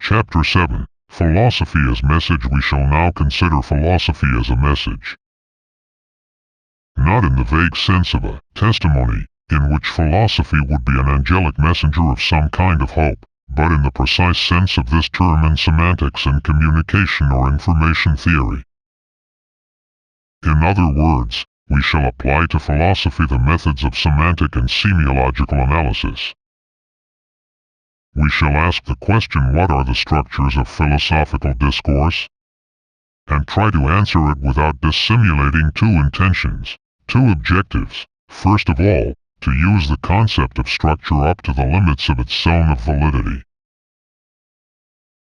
Chapter 7. Philosophy as Message. We shall now consider philosophy as a message. Not in the vague sense of a testimony, in which philosophy would be an angelic messenger of some kind of hope, but in the precise sense of this term in semantics and communication or information theory. In other words, we shall apply to philosophy the methods of semantic and semiological analysis. We shall ask the question, what are the structures of philosophical discourse? And try to answer it without dissimulating two intentions, two objectives. First of all, to use the concept of structure up to the limits of its zone of validity.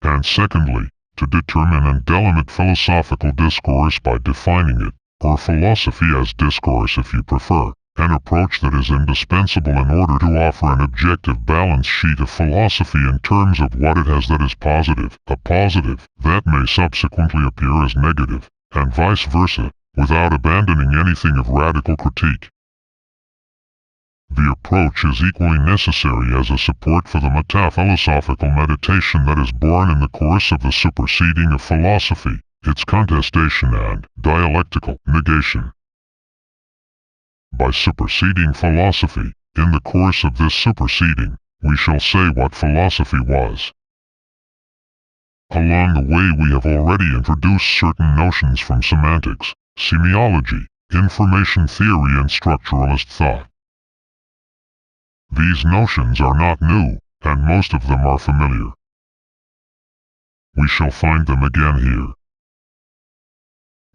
And secondly, to determine and delimit philosophical discourse by defining it, or philosophy as discourse if you prefer, an approach that is indispensable in order to offer an objective balance sheet of philosophy in terms of what it has that is positive, a positive that may subsequently appear as negative, and vice versa, without abandoning anything of radical critique. The approach is equally necessary as a support for the metaphilosophical meditation that is born in the course of the superseding of philosophy, its contestation and dialectical negation. By superseding philosophy, in the course of this superseding, we shall say what philosophy was. Along the way we have already introduced certain notions from semantics, semiology, information theory and structuralist thought. These notions are not new, and most of them are familiar. We shall find them again here.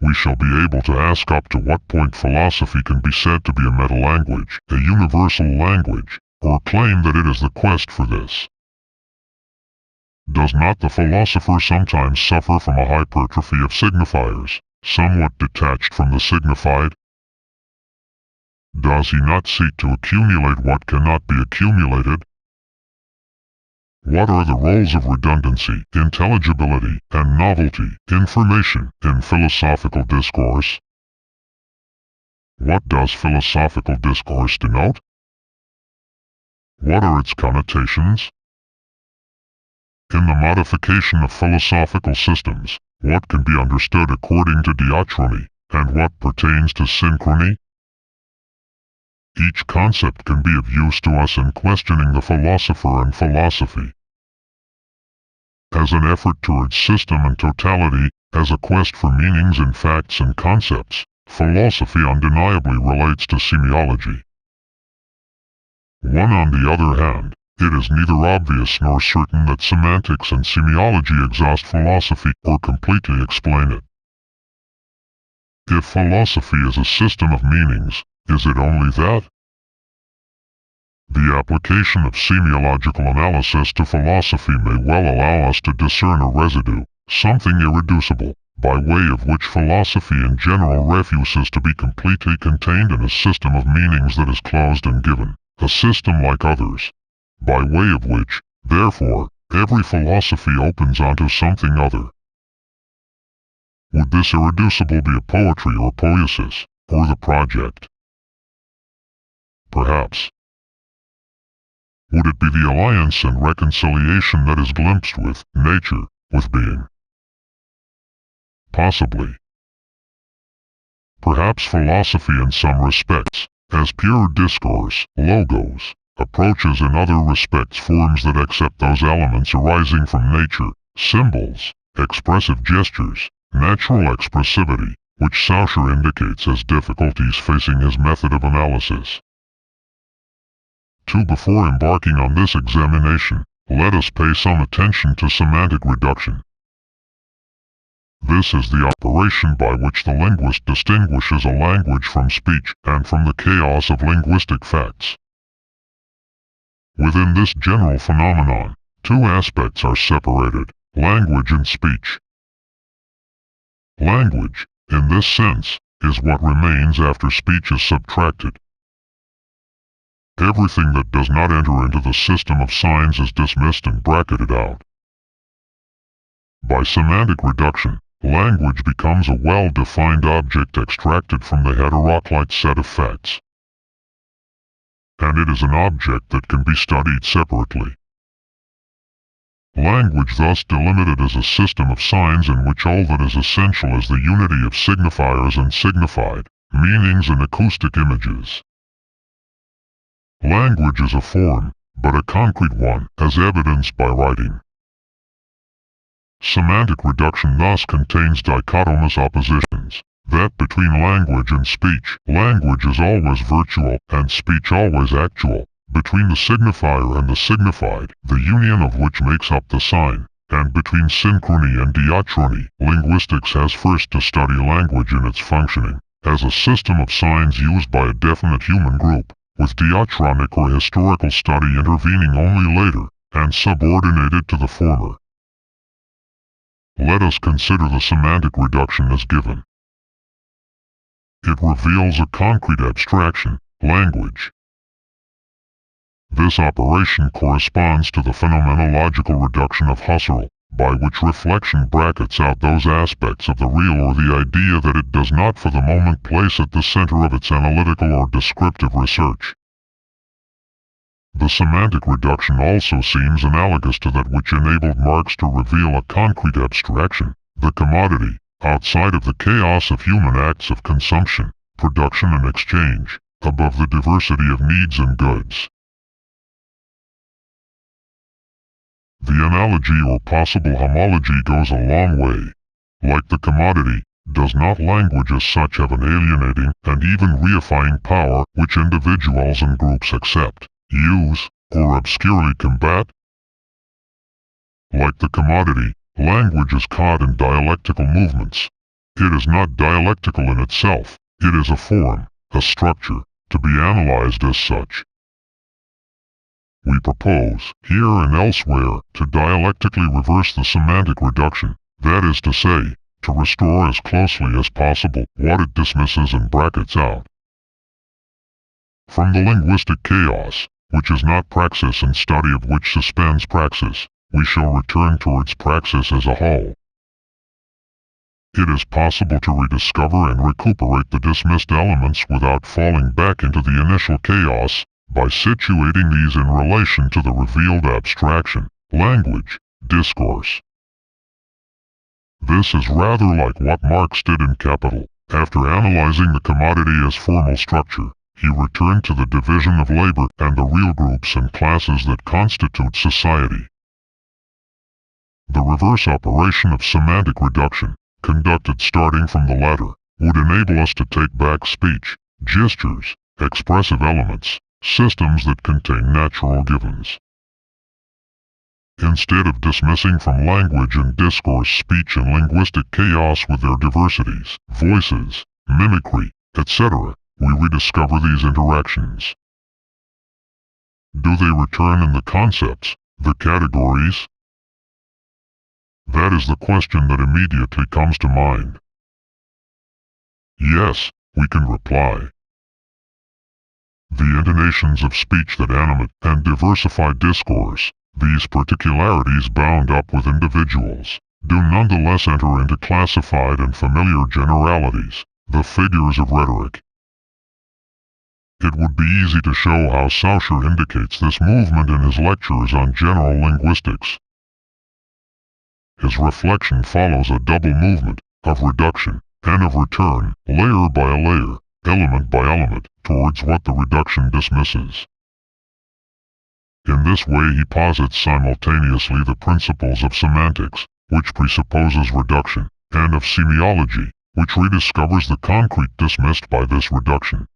We shall be able to ask up to what point philosophy can be said to be a meta-language, a universal language, or claim that it is the quest for this. Does not the philosopher sometimes suffer from a hypertrophy of signifiers, somewhat detached from the signified? Does he not seek to accumulate what cannot be accumulated? What are the roles of redundancy, intelligibility, and novelty, information, in philosophical discourse? What does philosophical discourse denote? What are its connotations? In the modification of philosophical systems, what can be understood according to diachrony, and what pertains to synchrony? Each concept can be of use to us in questioning the philosopher and philosophy. As an effort towards system and totality, as a quest for meanings in facts and concepts, philosophy undeniably relates to semiology. One on the other hand, it is neither obvious nor certain that semantics and semiology exhaust philosophy or completely explain it. If philosophy is a system of meanings, is it only that? The application of semiological analysis to philosophy may well allow us to discern a residue, something irreducible, by way of which philosophy in general refuses to be completely contained in a system of meanings that is closed and given, a system like others, by way of which, therefore, every philosophy opens onto something other. Would this irreducible be a poetry or poiesis, or the project? Perhaps. Would it be the alliance and reconciliation that is glimpsed with nature, with being? Possibly. Perhaps philosophy in some respects, as pure discourse, logos, approaches in other respects forms that accept those elements arising from nature, symbols, expressive gestures, natural expressivity, which Saussure indicates as difficulties facing his method of analysis. Before embarking on this examination, let us pay some attention to semantic reduction. This is the operation by which the linguist distinguishes a language from speech and from the chaos of linguistic facts. Within this general phenomenon, two aspects are separated, language and speech. Language, in this sense, is what remains after speech is subtracted. Everything that does not enter into the system of signs is dismissed and bracketed out. By semantic reduction, language becomes a well-defined object extracted from the heteroclite set of facts. And it is an object that can be studied separately. Language thus delimited as a system of signs in which all that is essential is the unity of signifiers and signified meanings and acoustic images. Language is a form, but a concrete one, as evidenced by writing. Semantic reduction thus contains dichotomous oppositions, that between language and speech, language is always virtual, and speech always actual, between the signifier and the signified, the union of which makes up the sign, and between synchrony and diachrony, linguistics has first to study language in its functioning, as a system of signs used by a definite human group, with diachronic or historical study intervening only later, and subordinated to the former. Let us consider the semantic reduction as given. It reveals a concrete abstraction, language. This operation corresponds to the phenomenological reduction of Husserl, by which reflection brackets out those aspects of the real or the idea that it does not for the moment place at the center of its analytical or descriptive research. The semantic reduction also seems analogous to that which enabled Marx to reveal a concrete abstraction, the commodity, outside of the chaos of human acts of consumption, production and exchange, above the diversity of needs and goods. The analogy or possible homology goes a long way. Like the commodity, does not language as such have an alienating and even reifying power which individuals and groups accept, use, or obscurely combat? Like the commodity, language is caught in dialectical movements. It is not dialectical in itself, it is a form, a structure, to be analyzed as such. We propose, here and elsewhere, to dialectically reverse the semantic reduction, that is to say, to restore as closely as possible what it dismisses and brackets out. From the linguistic chaos, which is not praxis and study of which suspends praxis, we shall return towards praxis as a whole. It is possible to rediscover and recuperate the dismissed elements without falling back into the initial chaos, by situating these in relation to the revealed abstraction, language, discourse. This is rather like what Marx did in Capital. After analyzing the commodity as formal structure, he returned to the division of labor and the real groups and classes that constitute society. The reverse operation of semantic reduction, conducted starting from the latter, would enable us to take back speech, gestures, expressive elements, systems that contain natural givens. Instead of dismissing from language and discourse speech and linguistic chaos with their diversities, voices, mimicry, etc., we rediscover these interactions. Do they return in the concepts, the categories? That is the question that immediately comes to mind. Yes, we can reply. The intonations of speech that animate and diversify discourse, these particularities bound up with individuals, do nonetheless enter into classified and familiar generalities, the figures of rhetoric. It would be easy to show how Saussure indicates this movement in his lectures on general linguistics. His reflection follows a double movement, of reduction, and of return, layer by layer, element by element, towards what the reduction dismisses. In this way he posits simultaneously the principles of semantics, which presupposes reduction, and of semiology, which rediscovers the concrete dismissed by this reduction.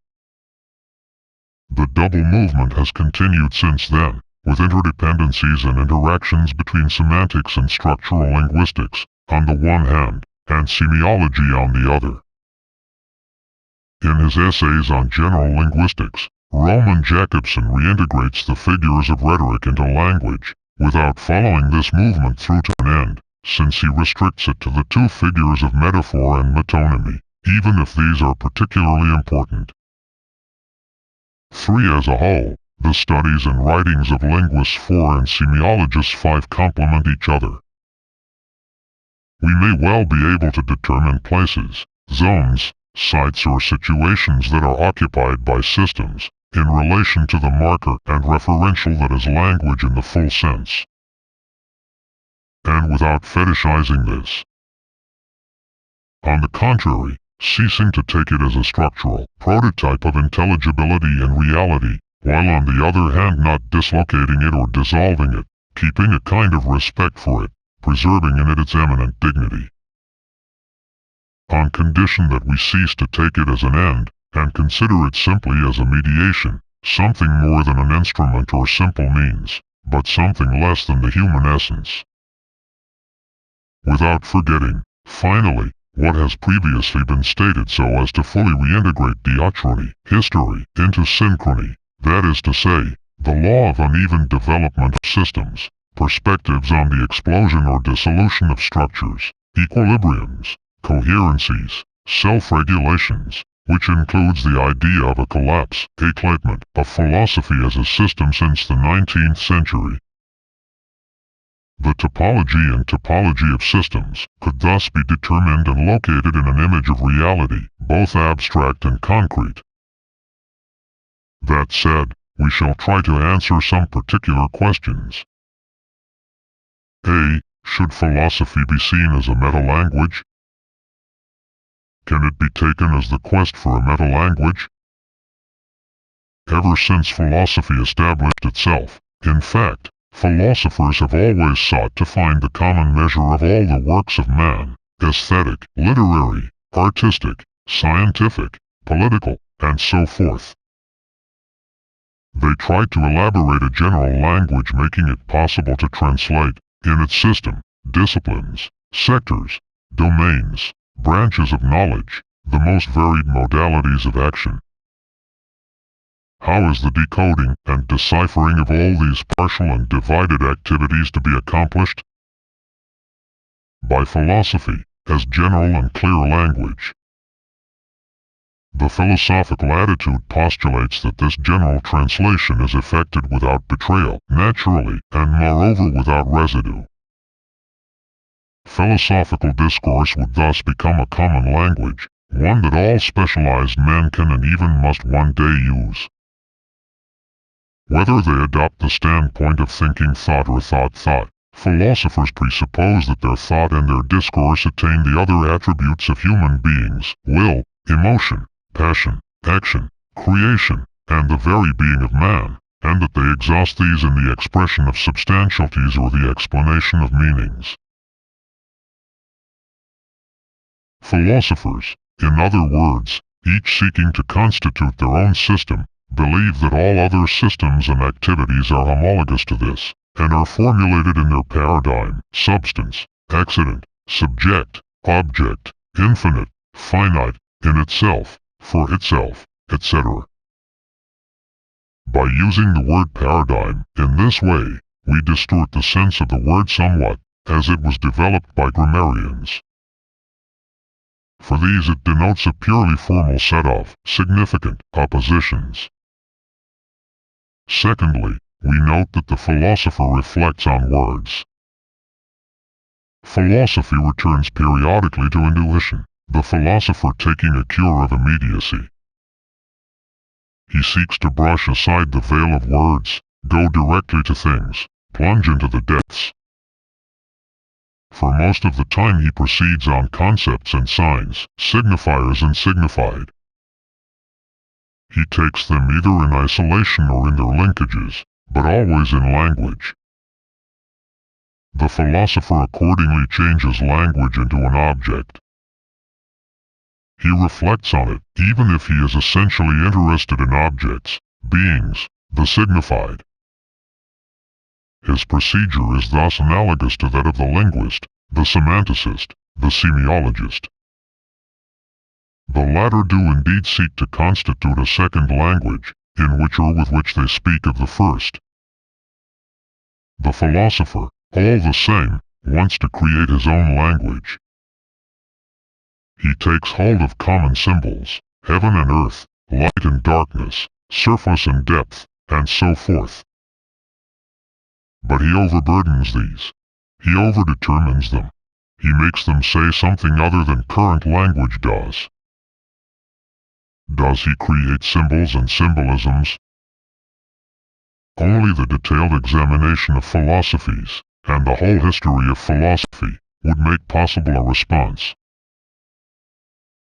The double movement has continued since then, with interdependencies and interactions between semantics and structural linguistics, on the one hand, and semiology on the other. In his essays on general linguistics, Roman Jakobson reintegrates the figures of rhetoric into language, without following this movement through to an end, since he restricts it to the two figures of metaphor and metonymy, even if these are particularly important. 3. As a whole, the studies and writings of linguists 4 and semiologists 5 complement each other. We may well be able to determine places, zones, sites or situations that are occupied by systems, in relation to the marker and referential that is language in the full sense. and without fetishizing this. On the contrary, ceasing to take it as a structural prototype of intelligibility and reality, while on the other hand not dislocating it or dissolving it, keeping a kind of respect for it, preserving in it its eminent dignity. On condition that we cease to take it as an end, and consider it simply as a mediation, something more than an instrument or simple means, but something less than the human essence. Without forgetting, finally, what has previously been stated so as to fully reintegrate diachrony, history, into synchrony, that is to say, the law of uneven development of systems, perspectives on the explosion or dissolution of structures, equilibriums, coherencies, self-regulations, which includes the idea of a collapse, éclatement, of philosophy as a system since the 19th century. The topology and topology of systems could thus be determined and located in an image of reality, both abstract and concrete. That said, we shall try to answer some particular questions. A. Should philosophy be seen as a meta-language? Can it be taken as the quest for a meta-language? Ever since philosophy established itself, in fact, philosophers have always sought to find the common measure of all the works of man, aesthetic, literary, artistic, scientific, political, and so forth. They tried to elaborate a general language making it possible to translate, in its system, disciplines, sectors, domains, branches of knowledge, the most varied modalities of action. How is the decoding and deciphering of all these partial and divided activities to be accomplished? By philosophy, as general and clear language. The philosophical attitude postulates that this general translation is effected without betrayal, naturally, and moreover without residue. Philosophical discourse would thus become a common language, one that all specialized men can and even must one day use. Whether they adopt the standpoint of thinking thought or thought, philosophers presuppose that their thought and their discourse attain the other attributes of human beings, will, emotion, passion, action, creation, and the very being of man, and that they exhaust these in the expression of substantialities or the explanation of meanings. Philosophers, in other words, each seeking to constitute their own system, believe that all other systems and activities are homologous to this, and are formulated in their paradigm, substance, accident, subject, object, infinite, finite, in itself, for itself, etc. By using the word paradigm in this way, we distort the sense of the word somewhat, as it was developed by grammarians. For these it denotes a purely formal set of significant oppositions. Secondly, we note that the philosopher reflects on words. Philosophy returns periodically to intuition, the philosopher taking a cure of immediacy. He seeks to brush aside the veil of words, go directly to things, plunge into the depths. For most of the time he proceeds on concepts and signs, signifiers and signified. He takes them either in isolation or in their linkages, but always in language. The philosopher accordingly changes language into an object. He reflects on it, even if he is essentially interested in objects, beings, the signified. His procedure is thus analogous to that of the linguist, the semanticist, the semiologist. The latter do indeed seek to constitute a second language, in which or with which they speak of the first. The philosopher, all the same, wants to create his own language. He takes hold of common symbols, heaven and earth, light and darkness, surface and depth, and so forth. But he overburdens these. He overdetermines them. He makes them say something other than current language does. Does he create symbols and symbolisms? Only the detailed examination of philosophies, and the whole history of philosophy, would make possible a response.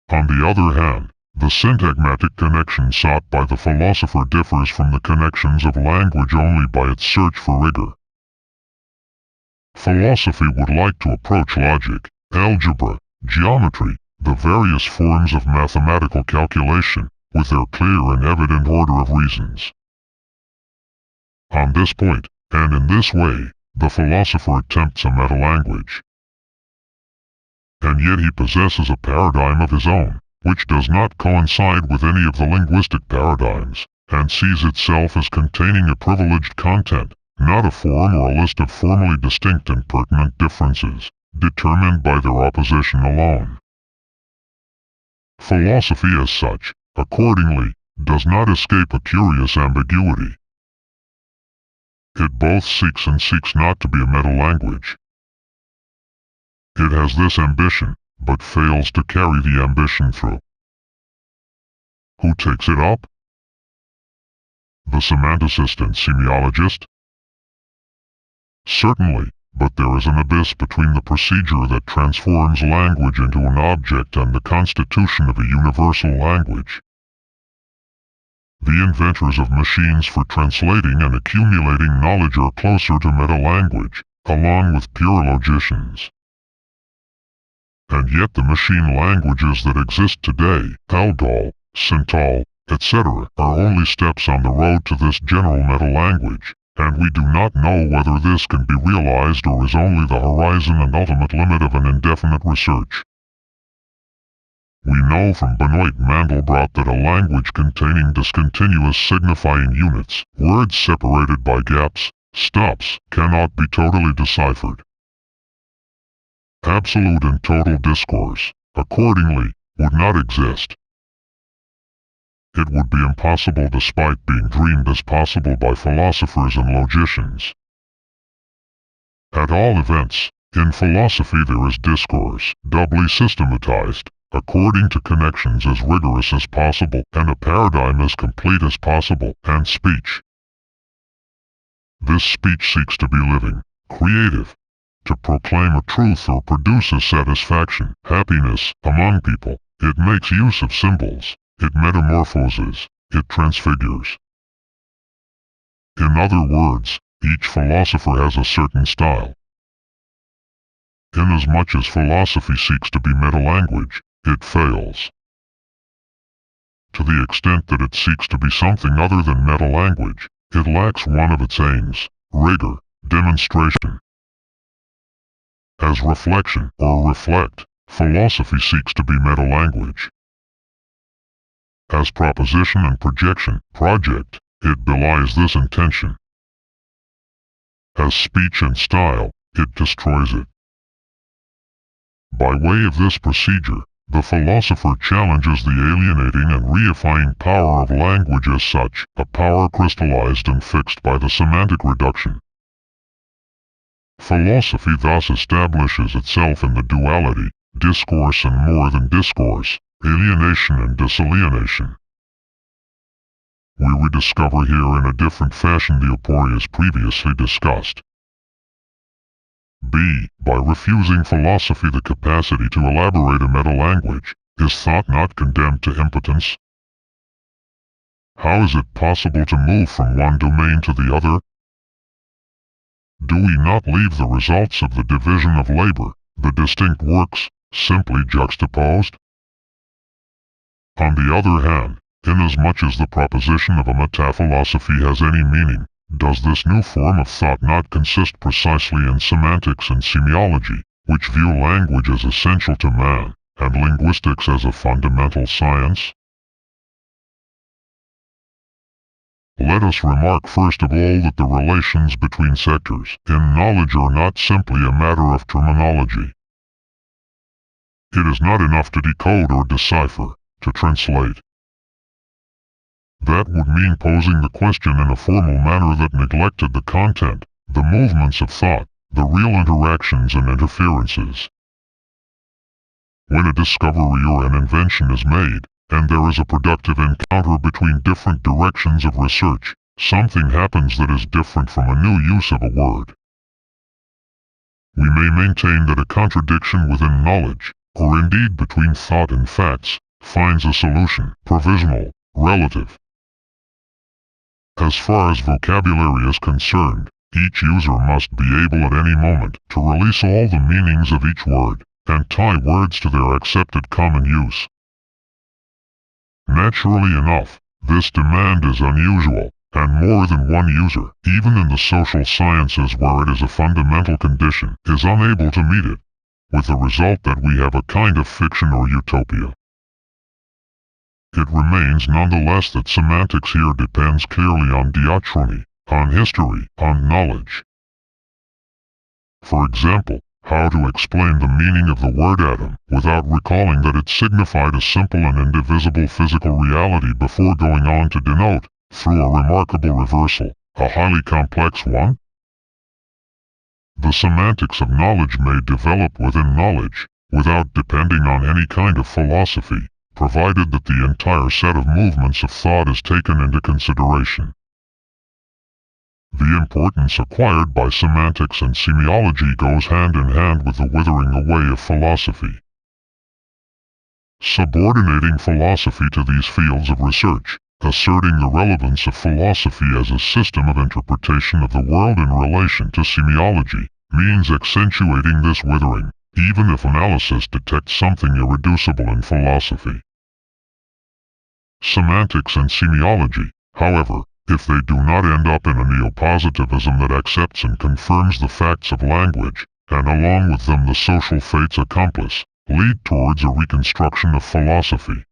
On the other hand, the syntagmatic connection sought by the philosopher differs from the connections of language only by its search for rigor. Philosophy would like to approach logic, algebra, geometry, the various forms of mathematical calculation, with their clear and evident order of reasons. On this point, and in this way, the philosopher attempts a meta-language. And yet he possesses a paradigm of his own, which does not coincide with any of the linguistic paradigms, and sees itself as containing a privileged content, not a form or a list of formally distinct and pertinent differences, determined by their opposition alone. Philosophy as such, accordingly, does not escape a curious ambiguity. It both seeks and seeks not to be a meta-language. It has this ambition, but fails to carry the ambition through. Who takes it up? The semanticist and semiologist? Certainly, but there is an abyss between the procedure that transforms language into an object and the constitution of a universal language. The inventors of machines for translating and accumulating knowledge are closer to meta-language, along with pure logicians. And yet the machine languages that exist today, Aldol, Syntal, etc., are only steps on the road to this general meta-language, and we do not know whether this can be realized or is only the horizon and ultimate limit of an indefinite research. We know from Benoit Mandelbrot that a language containing discontinuous signifying units, words separated by gaps, stops, cannot be totally deciphered. Absolute and total discourse, accordingly, would not exist. It would be impossible despite being dreamed as possible by philosophers and logicians. At all events, in philosophy there is discourse, doubly systematized, according to connections as rigorous as possible, and a paradigm as complete as possible, and speech. This speech seeks to be living, creative, to proclaim a truth or produce a satisfaction, happiness, among people. It makes use of symbols. It metamorphoses, it transfigures. In other words, each philosopher has a certain style. Inasmuch as philosophy seeks to be meta-language, it fails. To the extent that it seeks to be something other than meta-language, it lacks one of its aims, rigor, demonstration. As reflection, or reflect, philosophy seeks to be meta-language. As proposition and projection, project, it belies this intention. As speech and style, it destroys it. By way of this procedure, the philosopher challenges the alienating and reifying power of language as such, a power crystallized and fixed by the semantic reduction. Philosophy thus establishes itself in the duality, discourse and more than discourse, alienation and disalienation. We rediscover here in a different fashion the aporias previously discussed. B. By refusing philosophy the capacity to elaborate a meta-language, is thought not condemned to impotence? How is it possible to move from one domain to the other? Do we not leave the results of the division of labor, the distinct works, simply juxtaposed? On the other hand, inasmuch as the proposition of a metaphilosophy has any meaning, does this new form of thought not consist precisely in semantics and semiology, which view language as essential to man, and linguistics as a fundamental science? Let us remark first of all that the relations between sectors in knowledge are not simply a matter of terminology. It is not enough to decode or decipher, to translate. That would mean posing the question in a formal manner that neglected the content, the movements of thought, the real interactions and interferences. When a discovery or an invention is made, and there is a productive encounter between different directions of research, something happens that is different from a new use of a word. We may maintain that a contradiction within knowledge, or indeed between thought and facts, finds a solution, provisional, relative. As far as vocabulary is concerned, each user must be able at any moment to release all the meanings of each word, and tie words to their accepted common use. Naturally enough, this demand is unusual, and more than one user, even in the social sciences where it is a fundamental condition, is unable to meet it, with the result that we have a kind of fiction or utopia. It remains nonetheless that semantics here depends clearly on diachrony, on history, on knowledge. For example, how to explain the meaning of the word atom without recalling that it signified a simple and indivisible physical reality before going on to denote, through a remarkable reversal, a highly complex one? The semantics of knowledge may develop within knowledge, without depending on any kind of philosophy, provided that the entire set of movements of thought is taken into consideration. The importance acquired by semantics and semiology goes hand in hand with the withering away of philosophy. Subordinating philosophy to these fields of research, asserting the relevance of philosophy as a system of interpretation of the world in relation to semiology, means accentuating this withering, even if analysis detects something irreducible in philosophy. Semantics and semiology, however, if they do not end up in a neopositivism that accepts and confirms the facts of language, and along with them the social fates accomplice, lead towards a reconstruction of philosophy.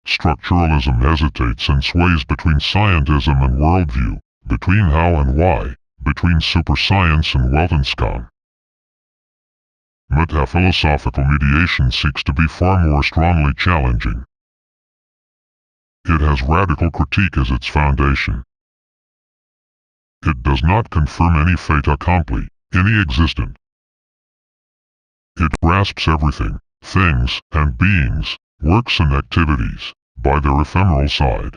Structuralism hesitates and sways between scientism and worldview, between how and why, between superscience and Weltanschauung. Metaphilosophical mediation seeks to be far more strongly challenging. It has radical critique as its foundation. It does not confirm any fait accompli, any existent. It grasps everything, things and beings, works and activities, by their ephemeral side.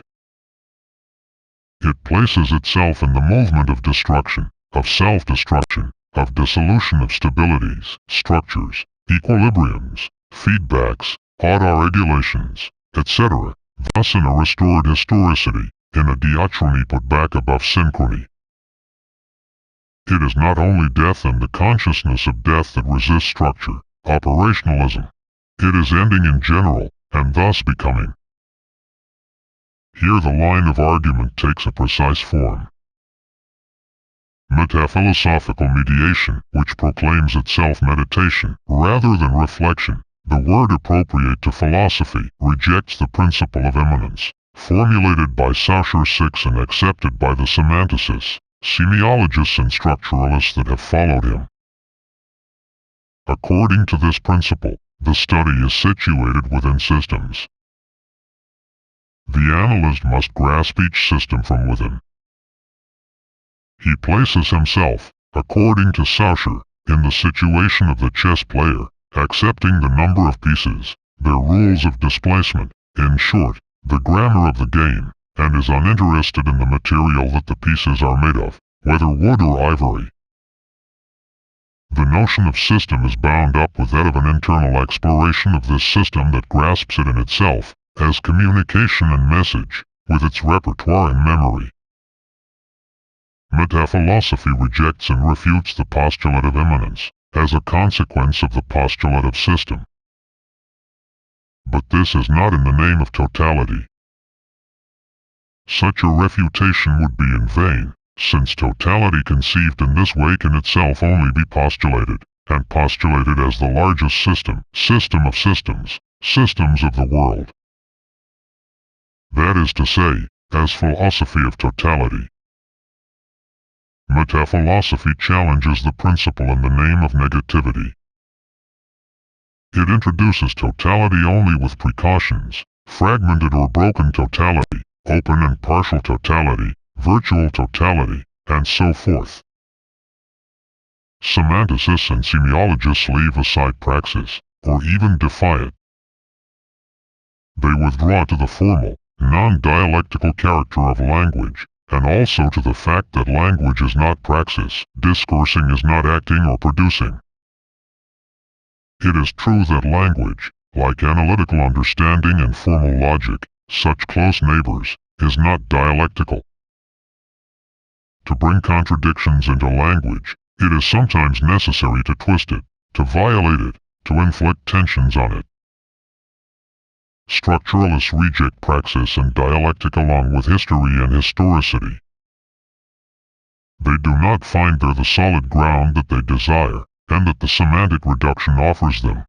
It places itself in the movement of destruction, of self-destruction, of dissolution of stabilities, structures, equilibriums, feedbacks, auto-regulations, etc., thus in a restored historicity, in a diachrony put back above synchrony. It is not only death and the consciousness of death that resists structure, operationalism. It is ending in general, and thus becoming. Here the line of argument takes a precise form. Metaphilosophical mediation, which proclaims itself meditation, rather than reflection, the word appropriate to philosophy, rejects the principle of immanence, formulated by Saussure VI and accepted by the semanticists, semiologists and structuralists that have followed him. According to this principle, the study is situated within systems. The analyst must grasp each system from within. He places himself, according to Saussure, in the situation of the chess player, accepting the number of pieces, their rules of displacement, in short, the grammar of the game, and is uninterested in the material that the pieces are made of, whether wood or ivory. The notion of system is bound up with that of an internal exploration of this system that grasps it in itself, as communication and message, with its repertoire and memory. Metaphilosophy rejects and refutes the postulate of immanence, as a consequence of the postulate of system. But this is not in the name of totality. Such a refutation would be in vain, since totality conceived in this way can itself only be postulated, and postulated as the largest system, system of systems, systems of the world. That is to say, as philosophy of totality. Metaphilosophy challenges the principle in the name of negativity. It introduces totality only with precautions, fragmented or broken totality, open and partial totality, virtual totality, and so forth. Semanticists and semiologists leave aside praxis, or even defy it. They withdraw to the formal, non-dialectical character of language, and also to the fact that language is not praxis, discoursing is not acting or producing. It is true that language, like analytical understanding and formal logic, such close neighbors, is not dialectical. To bring contradictions into language, it is sometimes necessary to twist it, to violate it, to inflict tensions on it. Structuralists reject praxis and dialectic along with history and historicity. They do not find there the solid ground that they desire, and that the semantic reduction offers them.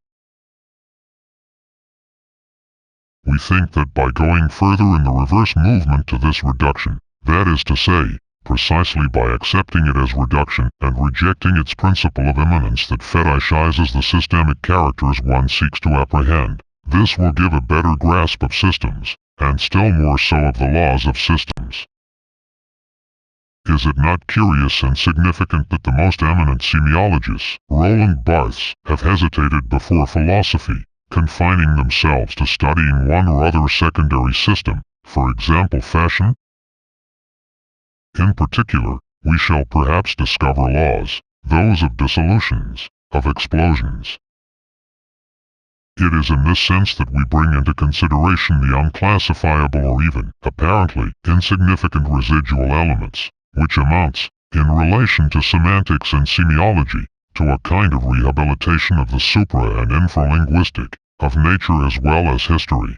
We think that by going further in the reverse movement to this reduction, that is to say, precisely by accepting it as reduction and rejecting its principle of immanence that fetishizes the systemic characters one seeks to apprehend, this will give a better grasp of systems, and still more so of the laws of systems. Is it not curious and significant that the most eminent semiologists, Roland Barthes, have hesitated before philosophy, confining themselves to studying one or other secondary system, for example fashion? In particular, we shall perhaps discover laws, those of dissolutions, of explosions. It is in this sense that we bring into consideration the unclassifiable or even, apparently, insignificant residual elements, which amounts, in relation to semantics and semiology, to a kind of rehabilitation of the supra- and infralinguistic, of nature as well as history,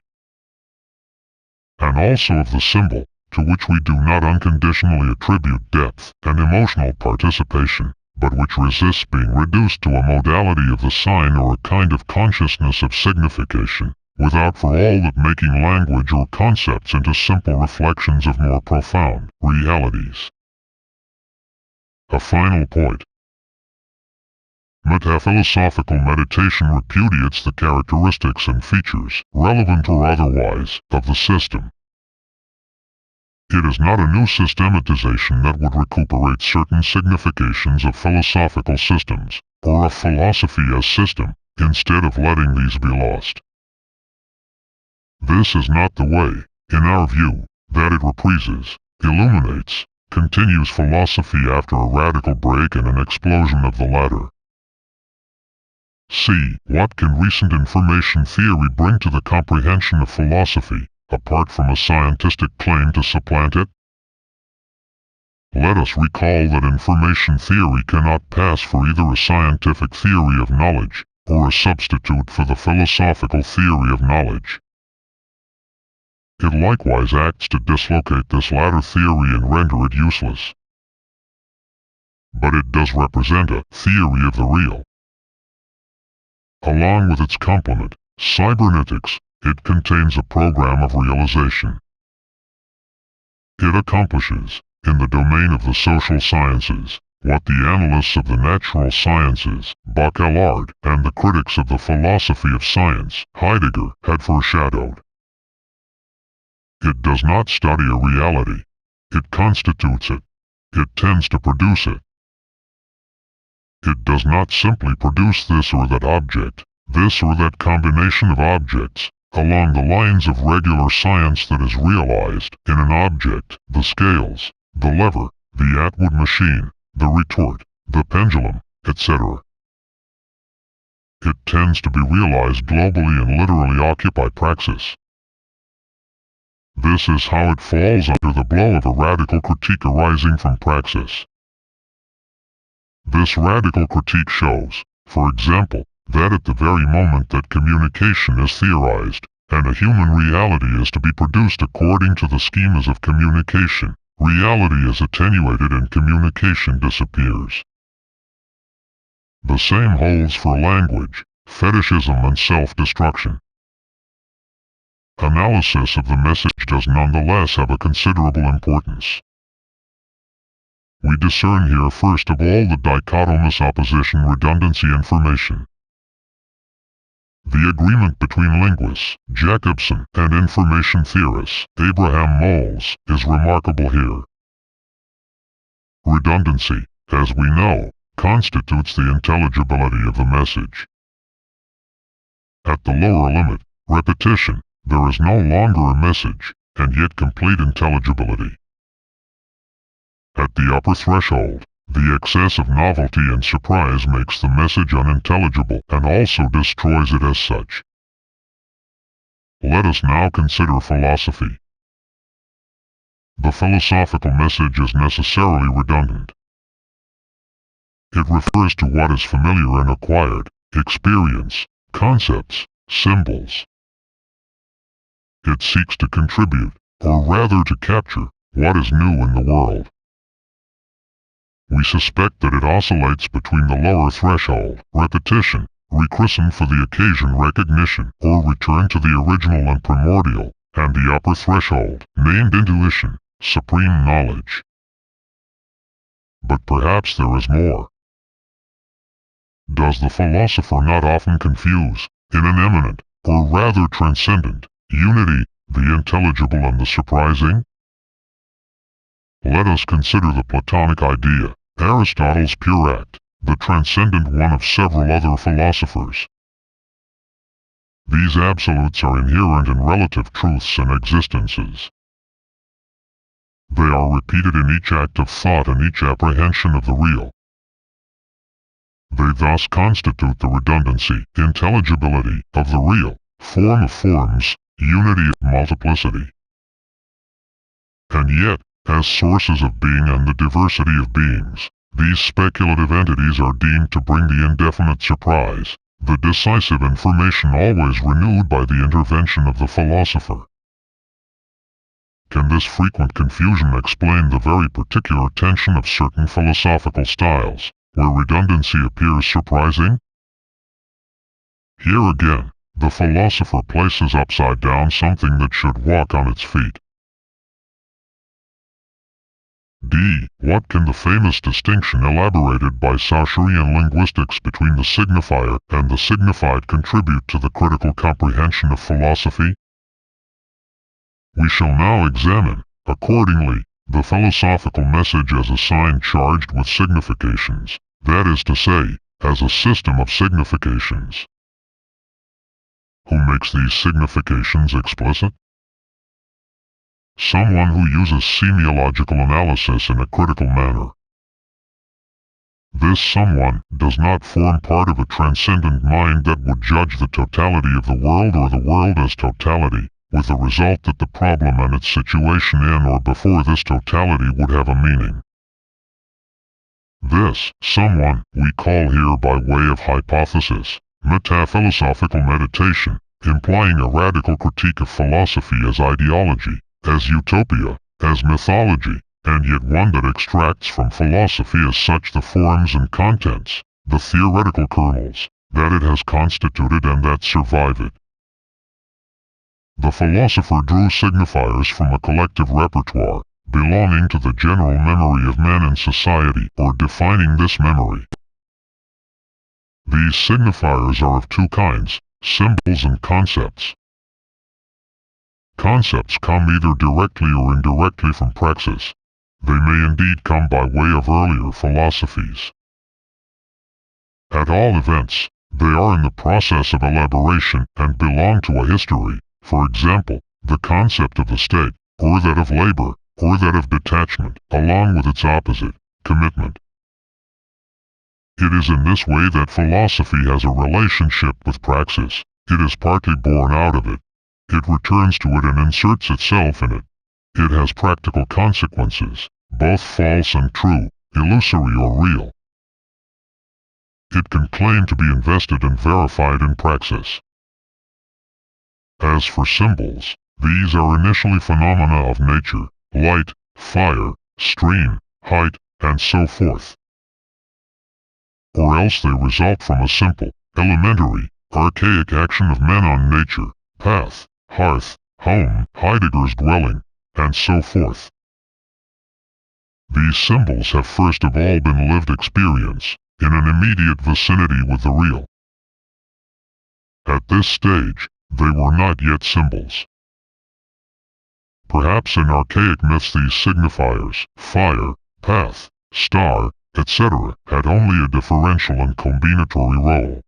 and also of the symbol, to which we do not unconditionally attribute depth and emotional participation, but which resists being reduced to a modality of the sign or a kind of consciousness of signification, without for all that making language or concepts into simple reflections of more profound realities. A final point. Metaphilosophical meditation repudiates the characteristics and features, relevant or otherwise, of the system. It is not a new systematization that would recuperate certain significations of philosophical systems, or of philosophy as system, instead of letting these be lost. This is not the way, in our view, that it reprises, illuminates, continues philosophy after a radical break and an explosion of the latter. C. What can recent information theory bring to the comprehension of philosophy, apart from a scientific claim to supplant it? Let us recall that information theory cannot pass for either a scientific theory of knowledge, or a substitute for the philosophical theory of knowledge. It likewise acts to dislocate this latter theory and render it useless. But it does represent a theory of the real. Along with its complement, cybernetics, it contains a program of realization. It accomplishes, in the domain of the social sciences, what the analysts of the natural sciences, Baudrillard, and the critics of the philosophy of science, Heidegger, had foreshadowed. It does not study a reality. It constitutes it. It tends to produce it. It does not simply produce this or that object, this or that combination of objects, along the lines of regular science that is realized in an object, the scales, the lever, the Atwood machine, the retort, the pendulum, etc. It tends to be realized globally and literally occupy praxis. This is how it falls under the blow of a radical critique arising from praxis. This radical critique shows, for example, that at the very moment that communication is theorized, and a human reality is to be produced according to the schemas of communication, reality is attenuated and communication disappears. The same holds for language, fetishism and self-destruction. Analysis of the message does nonetheless have a considerable importance. We discern here first of all the dichotomous opposition redundancy information. The agreement between linguists, Jacobson, and information theorists, Abraham Moles, is remarkable here. Redundancy, as we know, constitutes the intelligibility of the message. At the lower limit, repetition, there is no longer a message, and yet complete intelligibility. At the upper threshold, the excess of novelty and surprise makes the message unintelligible and also destroys it as such. Let us now consider philosophy. The philosophical message is necessarily redundant. It refers to what is familiar and acquired, experience, concepts, symbols. It seeks to contribute, or rather to capture, what is new in the world. We suspect that it oscillates between the lower threshold, repetition, rechristened for the occasion recognition, or return to the original and primordial, and the upper threshold, named intuition, supreme knowledge. But perhaps there is more. Does the philosopher not often confuse, in an immanent, or rather transcendent, unity, the intelligible and the surprising? Let us consider the Platonic idea, Aristotle's pure act, the transcendent one of several other philosophers. These absolutes are inherent in relative truths and existences. They are repeated in each act of thought and each apprehension of the real. They thus constitute the redundancy, intelligibility, of the real, form of forms, unity of multiplicity. And yet, as sources of being and the diversity of beings, these speculative entities are deemed to bring the indefinite surprise, the decisive information always renewed by the intervention of the philosopher. Can this frequent confusion explain the very particular tension of certain philosophical styles, where redundancy appears surprising? Here again, the philosopher places upside down something that should walk on its feet. D. What can the famous distinction elaborated by Saussure in linguistics between the signifier and the signified contribute to the critical comprehension of philosophy? We shall now examine, accordingly, the philosophical message as a sign charged with significations, that is to say, as a system of significations. Who makes these significations explicit? Someone who uses semiological analysis in a critical manner. This someone does not form part of a transcendent mind that would judge the totality of the world or the world as totality, with the result that the problem and its situation in or before this totality would have a meaning. This someone we call here by way of hypothesis, metaphilosophical meditation, implying a radical critique of philosophy as ideology, as utopia, as mythology, and yet one that extracts from philosophy as such the forms and contents, the theoretical kernels, that it has constituted and that survive it. The philosopher drew signifiers from a collective repertoire, belonging to the general memory of men in society, or defining this memory. These signifiers are of two kinds, symbols and concepts. Concepts come either directly or indirectly from praxis. They may indeed come by way of earlier philosophies. At all events, they are in the process of elaboration and belong to a history, for example, the concept of the state, or that of labor, or that of detachment, along with its opposite, commitment. It is in this way that philosophy has a relationship with praxis. It is partly born out of it. It returns to it and inserts itself in it. It has practical consequences, both false and true, illusory or real. It can claim to be invested and verified in praxis. As for symbols, these are initially phenomena of nature, light, fire, stream, height, and so forth. Or else they result from a simple, elementary, archaic action of men on nature, path, hearth, home, Heidegger's dwelling, and so forth. These symbols have first of all been lived experience, in an immediate vicinity with the real. At this stage, they were not yet symbols. Perhaps in archaic myths these signifiers, fire, path, star, etc., had only a differential and combinatory role.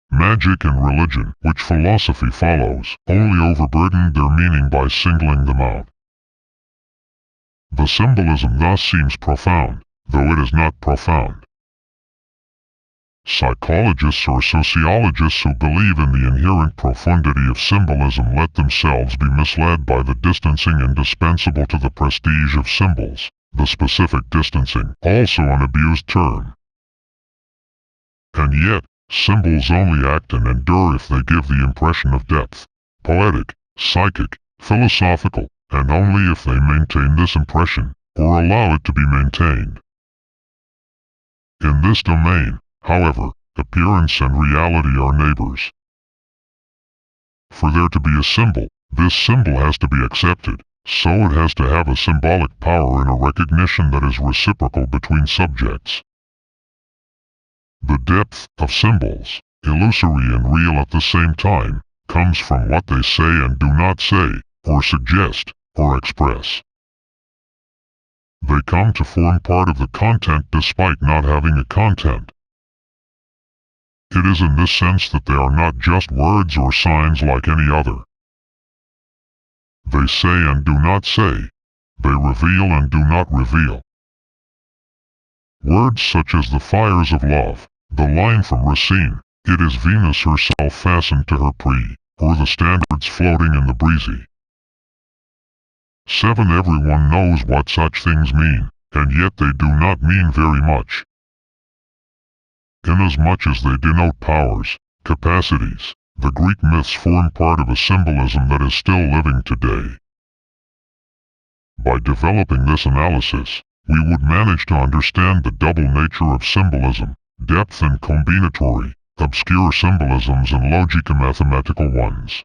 Magic and religion, which philosophy follows, only overburdened their meaning by singling them out. The symbolism thus seems profound, though it is not profound. Psychologists or sociologists who believe in the inherent profundity of symbolism let themselves be misled by the distancing indispensable to the prestige of symbols, the specific distancing, also an abused term. And yet, symbols only act and endure if they give the impression of depth, poetic, psychic, philosophical, and only if they maintain this impression, or allow it to be maintained. In this domain, however, appearance and reality are neighbors. For there to be a symbol, this symbol has to be accepted, so it has to have a symbolic power in a recognition that is reciprocal between subjects. The depth of symbols, illusory and real at the same time, comes from what they say and do not say, or suggest, or express. They come to form part of the content despite not having a content. It is in this sense that they are not just words or signs like any other. They say and do not say. They reveal and do not reveal. Words such as the fires of love, the line from Racine, it is Venus herself fastened to her pre, or the standards floating in the breezy. 7. Everyone knows what such things mean, and yet they do not mean very much. Inasmuch as they denote powers, capacities, the Greek myths form part of a symbolism that is still living today. By developing this analysis, we would manage to understand the double nature of symbolism, depth and combinatory, obscure symbolisms and logico-mathematical ones.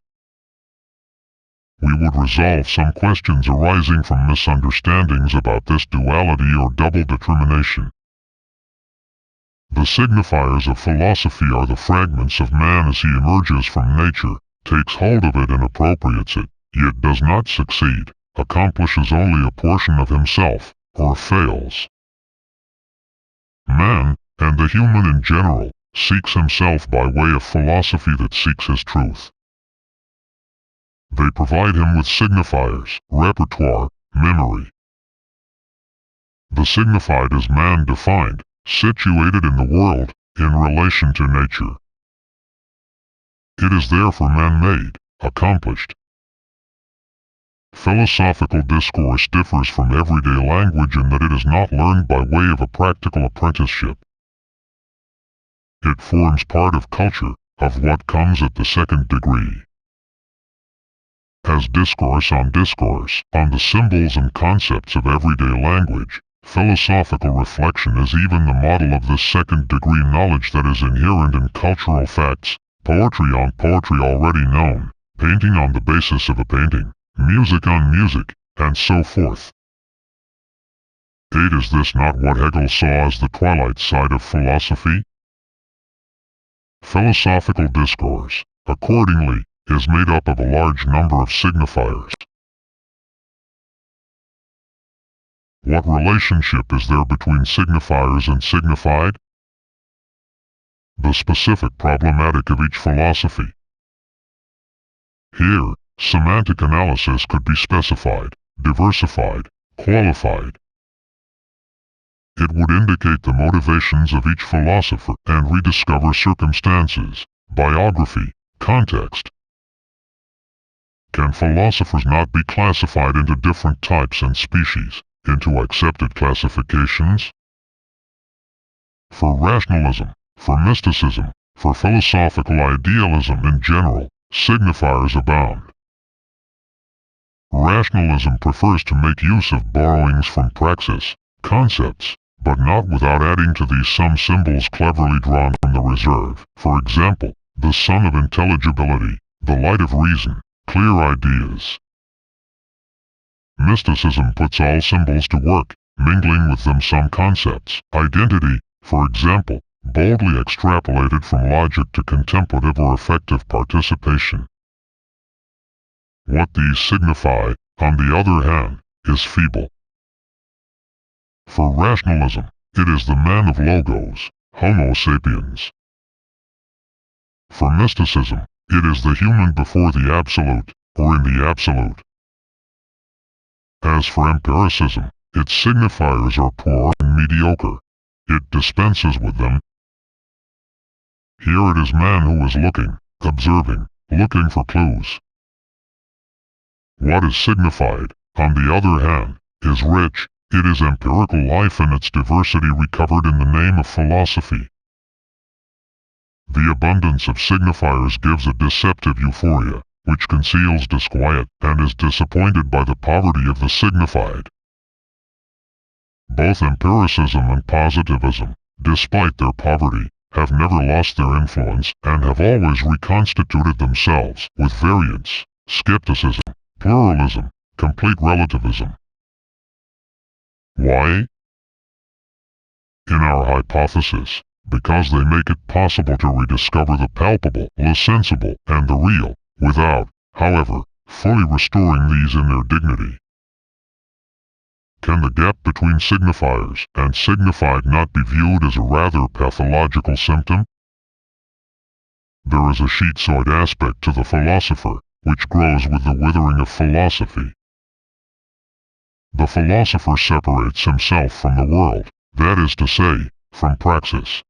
We would resolve some questions arising from misunderstandings about this duality or double determination. The signifiers of philosophy are the fragments of man as he emerges from nature, takes hold of it and appropriates it, yet does not succeed, accomplishes only a portion of himself, or fails. Man, and the human in general, seeks himself by way of philosophy that seeks his truth. They provide him with signifiers, repertoire, memory. The signified is man defined, situated in the world, in relation to nature. It is therefore man-made, accomplished. Philosophical discourse differs from everyday language in that it is not learned by way of a practical apprenticeship. It forms part of culture, of what comes at the second degree. As discourse on the symbols and concepts of everyday language, philosophical reflection is even the model of this second-degree knowledge that is inherent in cultural facts, poetry on poetry already known, painting on the basis of a painting, music on music, and so forth. 8. Is this not what Hegel saw as the twilight side of philosophy? Philosophical discourse, accordingly, is made up of a large number of signifiers. What relationship is there between signifiers and signified? The specific problematic of each philosophy. Here, semantic analysis could be specified, diversified, qualified. It would indicate the motivations of each philosopher and rediscover circumstances, biography, context. Can philosophers not be classified into different types and species, into accepted classifications? For rationalism, for mysticism, for philosophical idealism in general, signifiers abound. Rationalism prefers to make use of borrowings from praxis, concepts, but not without adding to these some symbols cleverly drawn from the reserve, for example, the sun of intelligibility, the light of reason, clear ideas. Mysticism puts all symbols to work, mingling with them some concepts, identity, for example, boldly extrapolated from logic to contemplative or affective participation. What these signify, on the other hand, is feeble. For rationalism, it is the man of logos, Homo sapiens. For mysticism, it is the human before the absolute, or in the absolute. As for empiricism, its signifiers are poor and mediocre. It dispenses with them. Here it is man who is looking, observing, looking for clues. What is signified, on the other hand, is rich. It is empirical life in its diversity recovered in the name of philosophy. The abundance of signifiers gives a deceptive euphoria, which conceals disquiet and is disappointed by the poverty of the signified. Both empiricism and positivism, despite their poverty, have never lost their influence and have always reconstituted themselves with variance, skepticism, pluralism, complete relativism. Why? In our hypothesis, because they make it possible to rediscover the palpable, the sensible, and the real, without, however, fully restoring these in their dignity. Can the gap between signifiers and signified not be viewed as a rather pathological symptom? There is a schizoid aspect to the philosopher, which grows with the withering of philosophy. The philosopher separates himself from the world, that is to say, from praxis.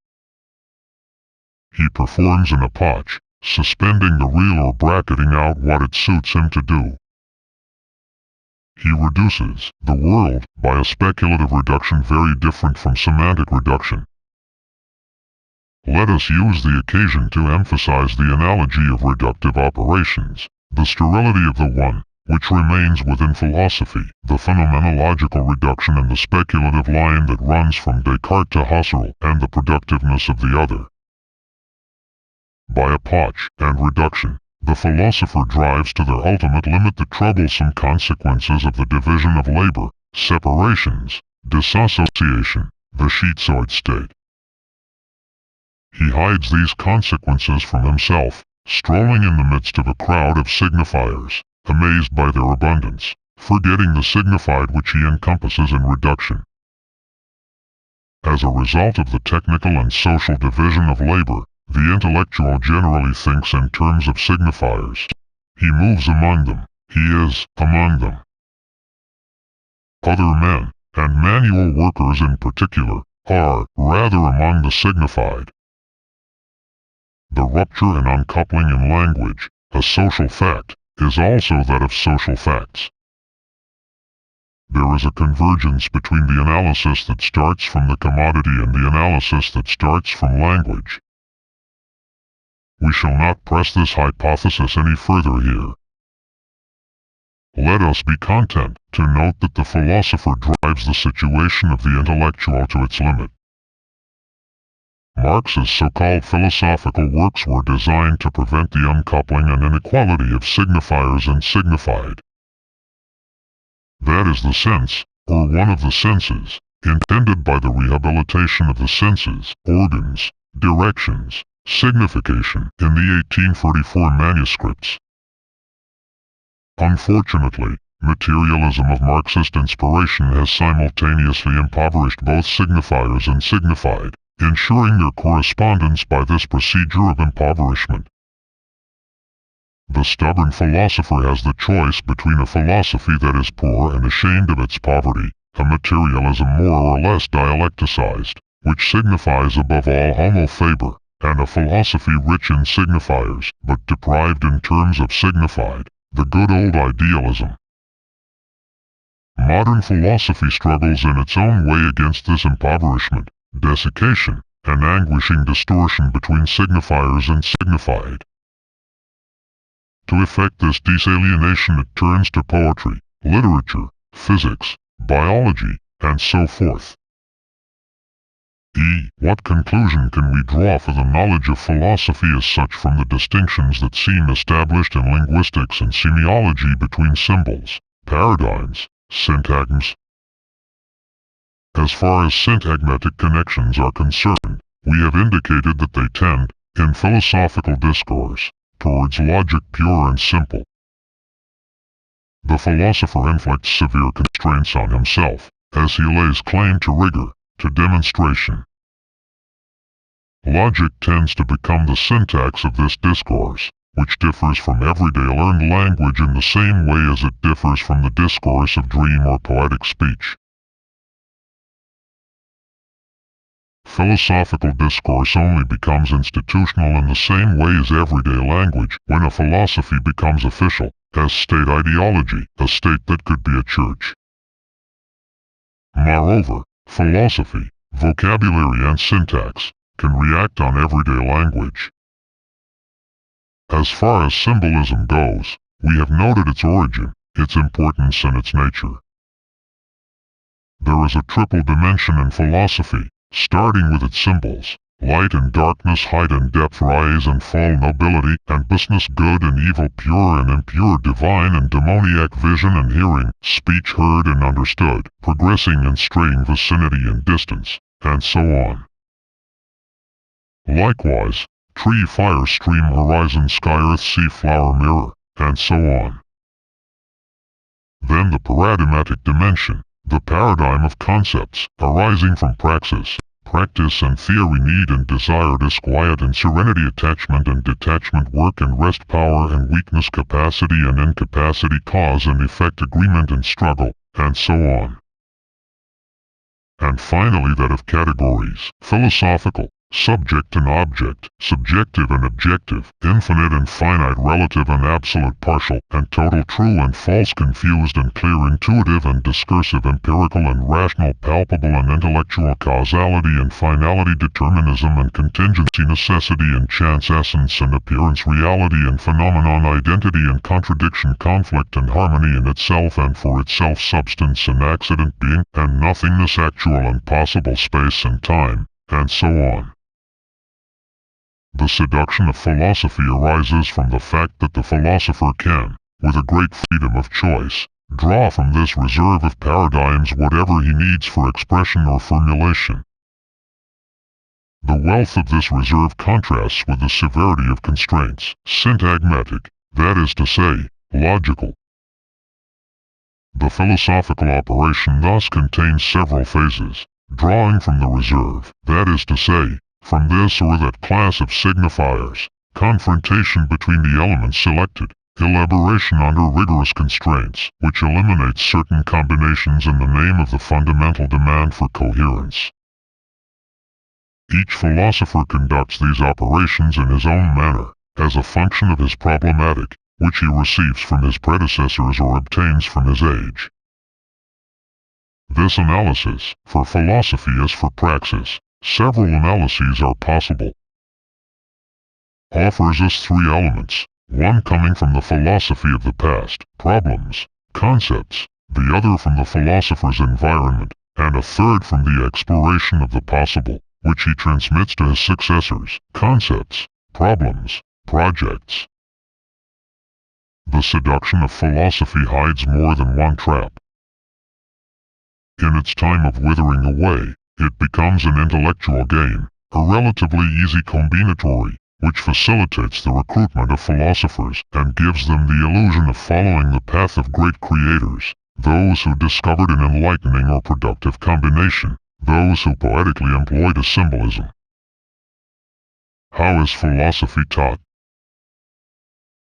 He performs an approach, suspending the real or bracketing out what it suits him to do. He reduces the world by a speculative reduction very different from semantic reduction. Let us use the occasion to emphasize the analogy of reductive operations, the sterility of the one, which remains within philosophy, the phenomenological reduction and the speculative line that runs from Descartes to Husserl, and the productiveness of the other. By approach and reduction, the philosopher drives to their ultimate limit the troublesome consequences of the division of labor, separations, dissociation, the schizoid state. He hides these consequences from himself, strolling in the midst of a crowd of signifiers, amazed by their abundance, forgetting the signified which he encompasses in reduction. As a result of the technical and social division of labor, the intellectual generally thinks in terms of signifiers. He moves among them. He is among them. Other men, and manual workers in particular, are rather among the signified. The rupture and uncoupling in language, a social fact, is also that of social facts. There is a convergence between the analysis that starts from the commodity and the analysis that starts from language. We shall not press this hypothesis any further here. Let us be content to note that the philosopher drives the situation of the intellectual to its limit. Marx's so-called philosophical works were designed to prevent the uncoupling and inequality of signifiers and signified. That is the sense, or one of the senses, intended by the rehabilitation of the senses, organs, directions, signification in the 1844 manuscripts. Unfortunately, materialism of Marxist inspiration has simultaneously impoverished both signifiers and signified, ensuring their correspondence by this procedure of impoverishment. The stubborn philosopher has the choice between a philosophy that is poor and ashamed of its poverty, a materialism more or less dialecticized, which signifies above all homo faber, and a philosophy rich in signifiers, but deprived in terms of signified, the good old idealism. Modern philosophy struggles in its own way against this impoverishment, desiccation, and anguishing distortion between signifiers and signified. To effect this desalienation it turns to poetry, literature, physics, biology, and so forth. What conclusion can we draw for the knowledge of philosophy as such from the distinctions that seem established in linguistics and semiology between symbols, paradigms, syntagms? As far as syntagmatic connections are concerned, we have indicated that they tend, in philosophical discourse, towards logic pure and simple. The philosopher inflicts severe constraints on himself, as he lays claim to rigor, to demonstration. Logic tends to become the syntax of this discourse, which differs from everyday learned language in the same way as it differs from the discourse of dream or poetic speech. Philosophical discourse only becomes institutional in the same way as everyday language when a philosophy becomes official, as state ideology, a state that could be a church. Moreover, philosophy, vocabulary and syntax, can react on everyday language. As far as symbolism goes, we have noted its origin, its importance and its nature. There is a triple dimension in philosophy, starting with its symbols: light and darkness, height and depth, rise and fall, nobility and business, good and evil, pure and impure, divine and demoniac, vision and hearing, speech heard and understood, progressing and straying, vicinity and distance, and so on. Likewise, tree, fire, stream, horizon, sky, earth, sea, flower, mirror, and so on. Then the paradigmatic dimension, the paradigm of concepts, arising from praxis, practice and theory, need and desire, disquiet and serenity, attachment and detachment, work and rest, power and weakness, capacity and incapacity, cause and effect, agreement and struggle, and so on. And finally that of categories, philosophical, subject and object, subjective and objective, infinite and finite, relative and absolute, partial and total, true and false, confused and clear, intuitive and discursive, empirical and rational, palpable and intellectual, causality and finality, determinism and contingency, necessity and chance, essence and appearance, reality and phenomenon, identity and contradiction, conflict and harmony in itself and for itself, substance and accident, being and nothingness, actual and possible, space and time, and so on. The seduction of philosophy arises from the fact that the philosopher can, with a great freedom of choice, draw from this reserve of paradigms whatever he needs for expression or formulation. The wealth of this reserve contrasts with the severity of constraints, syntagmatic, that is to say, logical. The philosophical operation thus contains several phases: drawing from the reserve, that is to say, from this or that class of signifiers, confrontation between the elements selected, elaboration under rigorous constraints, which eliminates certain combinations in the name of the fundamental demand for coherence. Each philosopher conducts these operations in his own manner, as a function of his problematic, which he receives from his predecessors or obtains from his age. This analysis, for philosophy as for praxis, several analyses are possible, offers us three elements, one coming from the philosophy of the past, problems, concepts, the other from the philosopher's environment, and a third from the exploration of the possible, which he transmits to his successors, concepts, problems, projects. The seduction of philosophy hides more than one trap. In its time of withering away, it becomes an intellectual game, a relatively easy combinatory, which facilitates the recruitment of philosophers and gives them the illusion of following the path of great creators, those who discovered an enlightening or productive combination, those who poetically employed a symbolism. How is philosophy taught?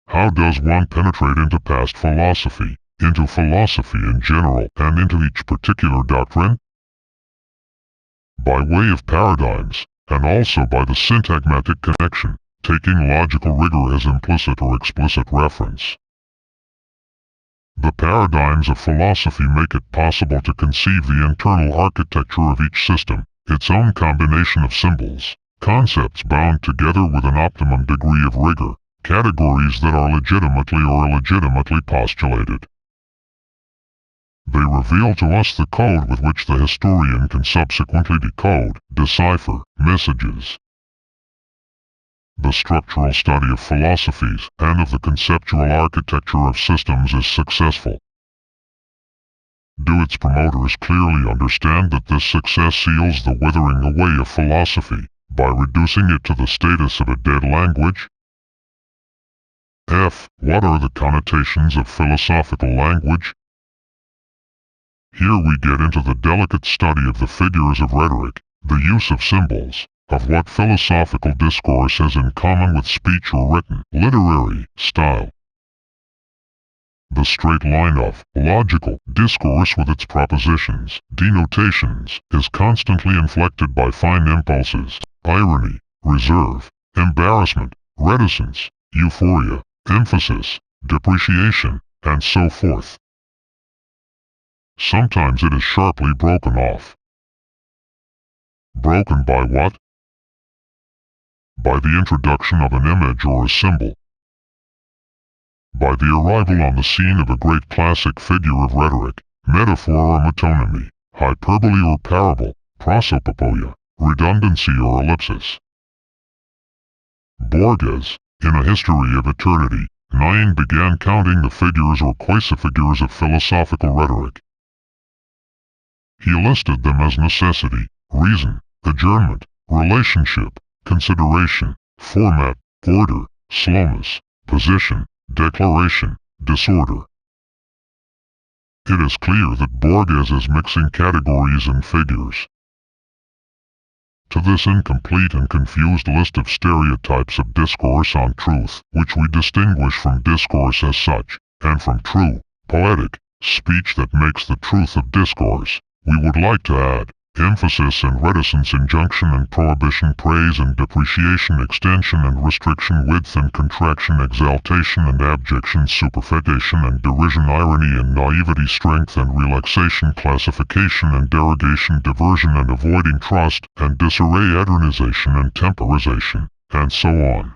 How does one penetrate into past philosophy, into philosophy in general, and into each particular doctrine? By way of paradigms, and also by the syntagmatic connection, taking logical rigor as implicit or explicit reference. The paradigms of philosophy make it possible to conceive the internal architecture of each system, its own combination of symbols, concepts bound together with an optimum degree of rigor, categories that are legitimately or illegitimately postulated. They reveal to us the code with which the historian can subsequently decode, decipher, messages. The structural study of philosophies and of the conceptual architecture of systems is successful. Do its promoters clearly understand that this success seals the withering away of philosophy, by reducing it to the status of a dead language? F. What are the connotations of philosophical language? Here we get into the delicate study of the figures of rhetoric, the use of symbols, of what philosophical discourse has in common with speech or written, literary, style. The straight line of logical discourse with its propositions, denotations, is constantly inflected by fine impulses, irony, reserve, embarrassment, reticence, euphoria, emphasis, depreciation, and so forth. Sometimes it is sharply broken off. Broken by what? By the introduction of an image or a symbol. By the arrival on the scene of a great classic figure of rhetoric, metaphor or metonymy, hyperbole or parable, prosopopoeia, redundancy or ellipsis. Borges, in A History of Eternity, 9 began counting the figures or quasi-figures of philosophical rhetoric. He listed them as necessity, reason, adjournment, relationship, consideration, format, order, slowness, position, declaration, disorder. It is clear that Borges is mixing categories and figures. To this incomplete and confused list of stereotypes of discourse on truth, which we distinguish from discourse as such, and from true, poetic, speech that makes the truth of discourse, we would like to add emphasis and reticence, injunction and prohibition, praise and depreciation, extension and restriction, width and contraction, exaltation and abjection, superfetation and derision, irony and naivety, strength and relaxation, classification and derogation, diversion and avoiding, trust and disarray, eternization and temporization, and so on.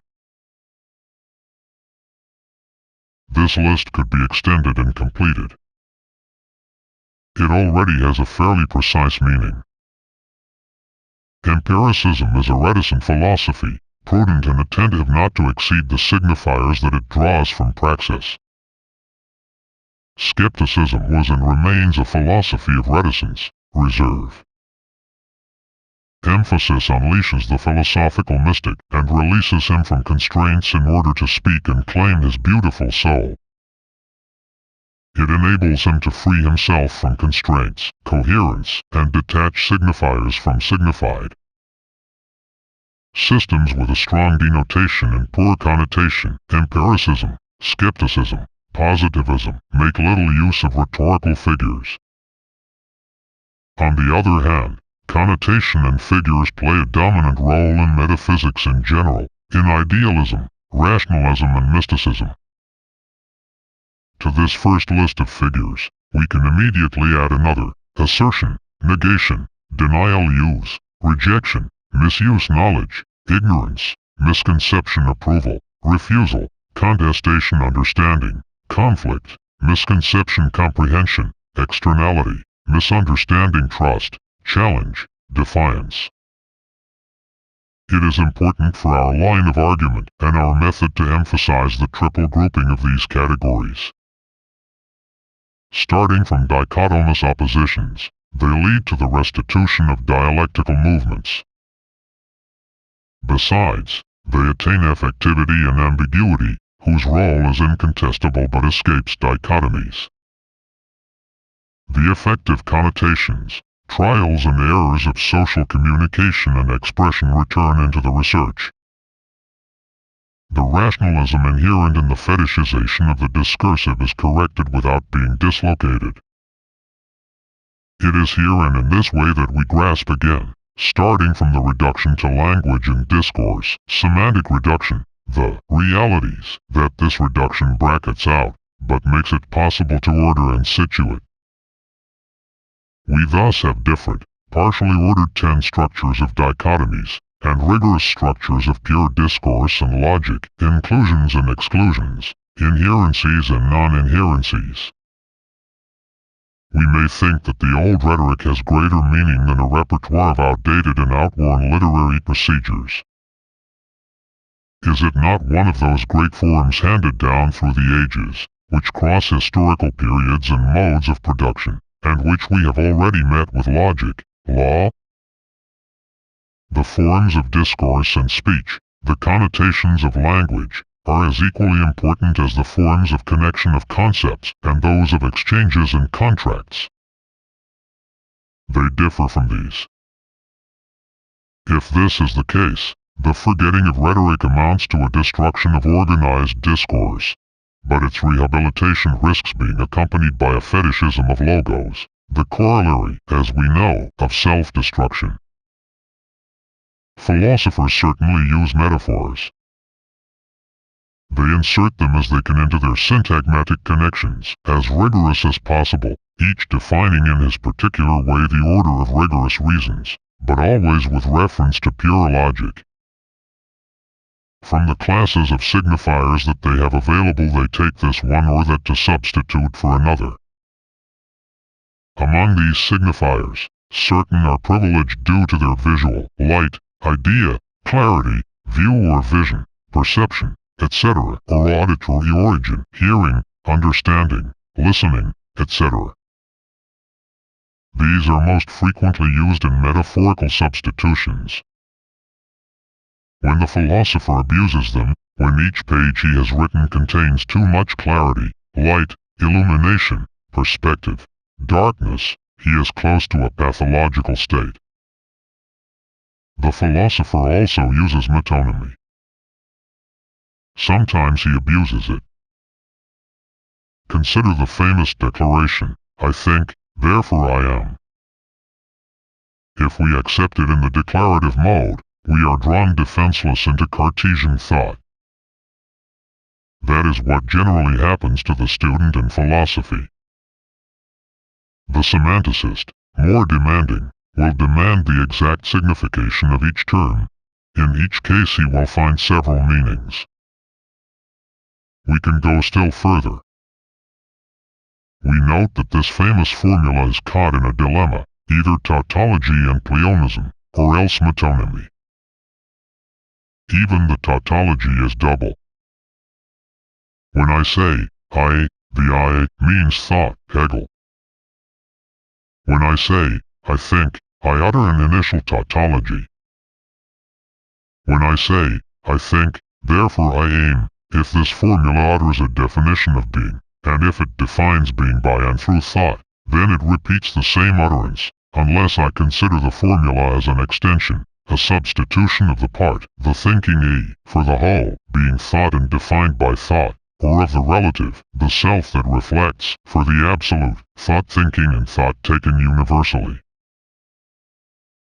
This list could be extended and completed. It already has a fairly precise meaning. Empiricism is a reticent philosophy, prudent and attentive not to exceed the signifiers that it draws from praxis. Skepticism was and remains a philosophy of reticence, reserve. Emphasis unleashes the philosophical mystic and releases him from constraints in order to speak and claim his beautiful soul. It enables him to free himself from constraints, coherence, and detach signifiers from signified. Systems with a strong denotation and poor connotation, empiricism, skepticism, positivism, make little use of rhetorical figures. On the other hand, connotation and figures play a dominant role in metaphysics in general, in idealism, rationalism and mysticism. To this first list of figures, we can immediately add another: assertion, negation, denial, use, rejection, misuse, knowledge, ignorance, misconception, approval, refusal, contestation, understanding, conflict, misconception, comprehension, externality, misunderstanding, trust, challenge, defiance. It is important for our line of argument and our method to emphasize the triple grouping of these categories. Starting from dichotomous oppositions, they lead to the restitution of dialectical movements. Besides, they attain effectivity and ambiguity, whose role is incontestable but escapes dichotomies. The effective connotations, trials and errors of social communication and expression return into the research. The rationalism inherent in the fetishization of the discursive is corrected without being dislocated. It is here and in this way that we grasp again, starting from the reduction to language and discourse, semantic reduction, the realities that this reduction brackets out, but makes it possible to order and situate. We thus have different, partially ordered 10 structures of dichotomies, and rigorous structures of pure discourse and logic, inclusions and exclusions, inherencies and non-inherencies. We may think that the old rhetoric has greater meaning than a repertoire of outdated and outworn literary procedures. Is it not one of those great forms handed down through the ages, which cross historical periods and modes of production, and which we have already met with logic, law? The forms of discourse and speech, the connotations of language, are as equally important as the forms of connection of concepts and those of exchanges and contracts. They differ from these If this is the case, the forgetting of rhetoric amounts to a destruction of organized discourse. But its rehabilitation risks being accompanied by a fetishism of logos, the corollary, as we know, of self-destruction. Philosophers certainly use metaphors. They insert them as they can into their syntagmatic connections, as rigorous as possible, each defining in his particular way the order of rigorous reasons, but always with reference to pure logic. From the classes of signifiers that they have available they take this one or that to substitute for another. Among these signifiers, certain are privileged due to their visual, light, idea, clarity, view or vision, perception, etc., or auditory origin, hearing, understanding, listening, etc. These are most frequently used in metaphorical substitutions. When the philosopher abuses them, when each page he has written contains too much clarity, light, illumination, perspective, darkness, he is close to a pathological state. The philosopher also uses metonymy. Sometimes he abuses it. Consider the famous declaration, I think, therefore I am. If we accept it in the declarative mode, we are drawn defenseless into Cartesian thought. That is what generally happens to the student in philosophy. The semanticist, more demanding, will demand the exact signification of each term. In each case he will find several meanings. We can go still further. We note that this famous formula is caught in a dilemma, either tautology and pleonasm, or else metonymy. Even the tautology is double. When I say, I, the I means thought, Hegel. When I say, I think, I utter an initial tautology. When I say, I think, therefore I aim, if this formula utters a definition of being, and if it defines being by and through thought, then it repeats the same utterance, unless I consider the formula as an extension, a substitution of the part, the thinking E, for the whole, being thought and defined by thought, or of the relative, the self that reflects, for the absolute, thought thinking and thought taken universally.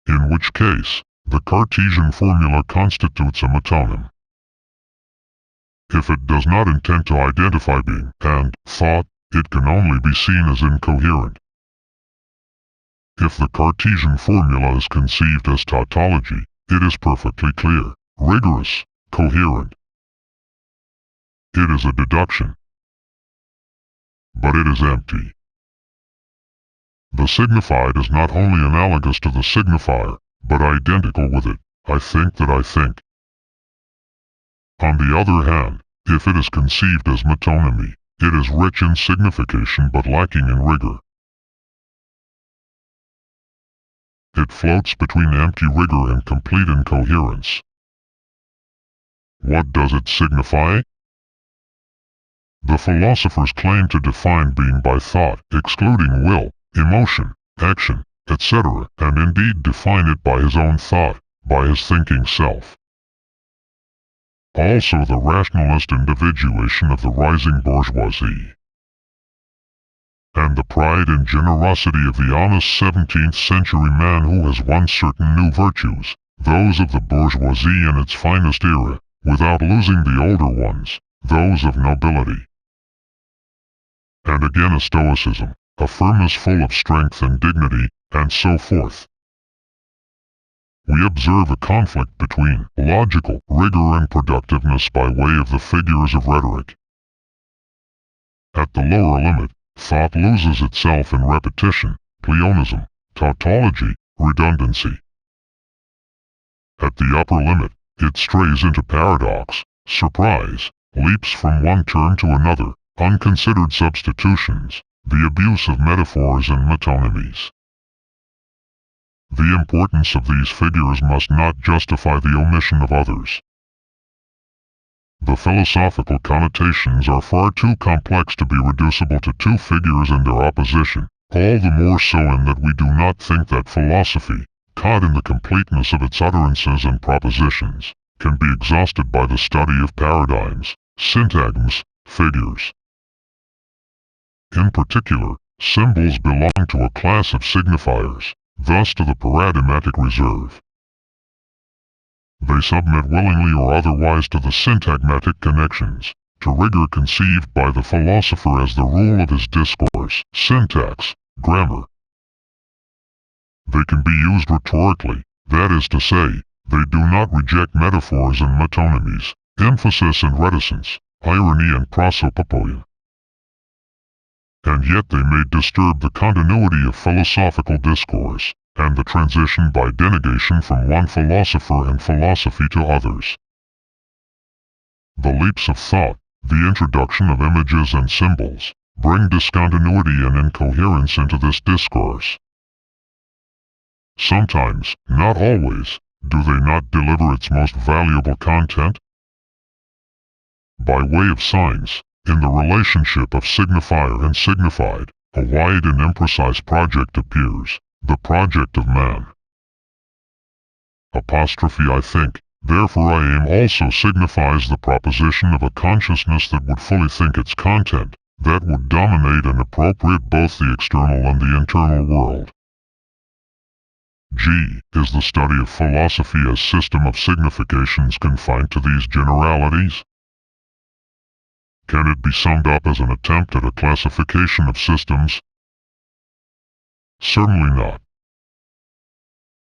In which case, the Cartesian formula constitutes a metonym. If it does not intend to identify being and thought, it can only be seen as incoherent. If the Cartesian formula is conceived as tautology, it is perfectly clear, rigorous, coherent. It is a deduction. But it is empty. The signified is not only analogous to the signifier, but identical with it, I think that I think. On the other hand, if it is conceived as metonymy, it is rich in signification but lacking in rigor. It floats between empty rigor and complete incoherence. What does it signify? The philosophers claim to define being by thought, excluding will, emotion, action, etc., and indeed define it by his own thought, by his thinking self. Also the rationalist individuation of the rising bourgeoisie. And the pride and generosity of the honest 17th century man who has won certain new virtues, those of the bourgeoisie in its finest era, without losing the older ones, those of nobility. And again a stoicism, a firmness full of strength and dignity, and so forth. We observe a conflict between logical rigor and productiveness by way of the figures of rhetoric. At the lower limit, thought loses itself in repetition, pleonasm, tautology, redundancy. At the upper limit, it strays into paradox, surprise, leaps from one term to another, unconsidered substitutions, the abuse of metaphors and metonymies. The importance of these figures must not justify the omission of others. The philosophical connotations are far too complex to be reducible to two figures and their opposition, all the more so in that we do not think that philosophy, caught in the completeness of its utterances and propositions, can be exhausted by the study of paradigms, syntagms, figures. In particular, symbols belong to a class of signifiers, thus to the paradigmatic reserve. They submit willingly or otherwise to the syntagmatic connections, to rigor conceived by the philosopher as the rule of his discourse, syntax, grammar. They can be used rhetorically, that is to say, they do not reject metaphors and metonymies, emphasis and reticence, irony and prosopopoia. And yet they may disturb the continuity of philosophical discourse, and the transition by denegation from one philosopher and philosophy to others. The leaps of thought, the introduction of images and symbols, bring discontinuity and incoherence into this discourse. Sometimes, not always, do they not deliver its most valuable content? By way of signs, in the relationship of signifier and signified, a wide and imprecise project appears, the project of man. Apostrophe I think, therefore I am also signifies the proposition of a consciousness that would fully think its content, that would dominate and appropriate both the external and the internal world. G is the study of philosophy as system of significations confined to these generalities? Can it be summed up as an attempt at a classification of systems? Certainly not.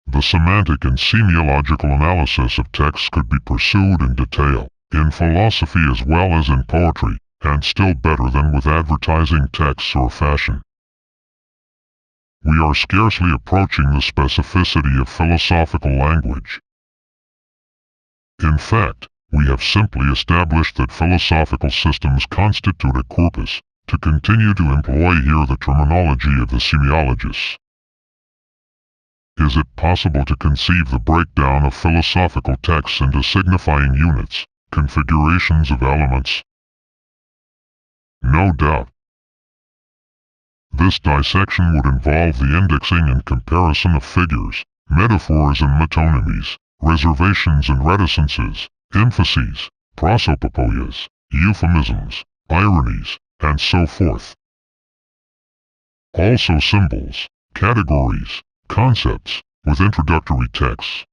The semantic and semiological analysis of texts could be pursued in detail, in philosophy as well as in poetry, and still better than with advertising texts or fashion. We are scarcely approaching the specificity of philosophical language. In fact, we have simply established that philosophical systems constitute a corpus, to continue to employ here the terminology of the semiologists. Is it possible to conceive the breakdown of philosophical texts into signifying units, configurations of elements? No doubt. This dissection would involve the indexing and comparison of figures, metaphors and metonymies, reservations and reticences, emphases, prosopopoias, euphemisms, ironies, and so forth. Also symbols, categories, concepts, with introductory texts.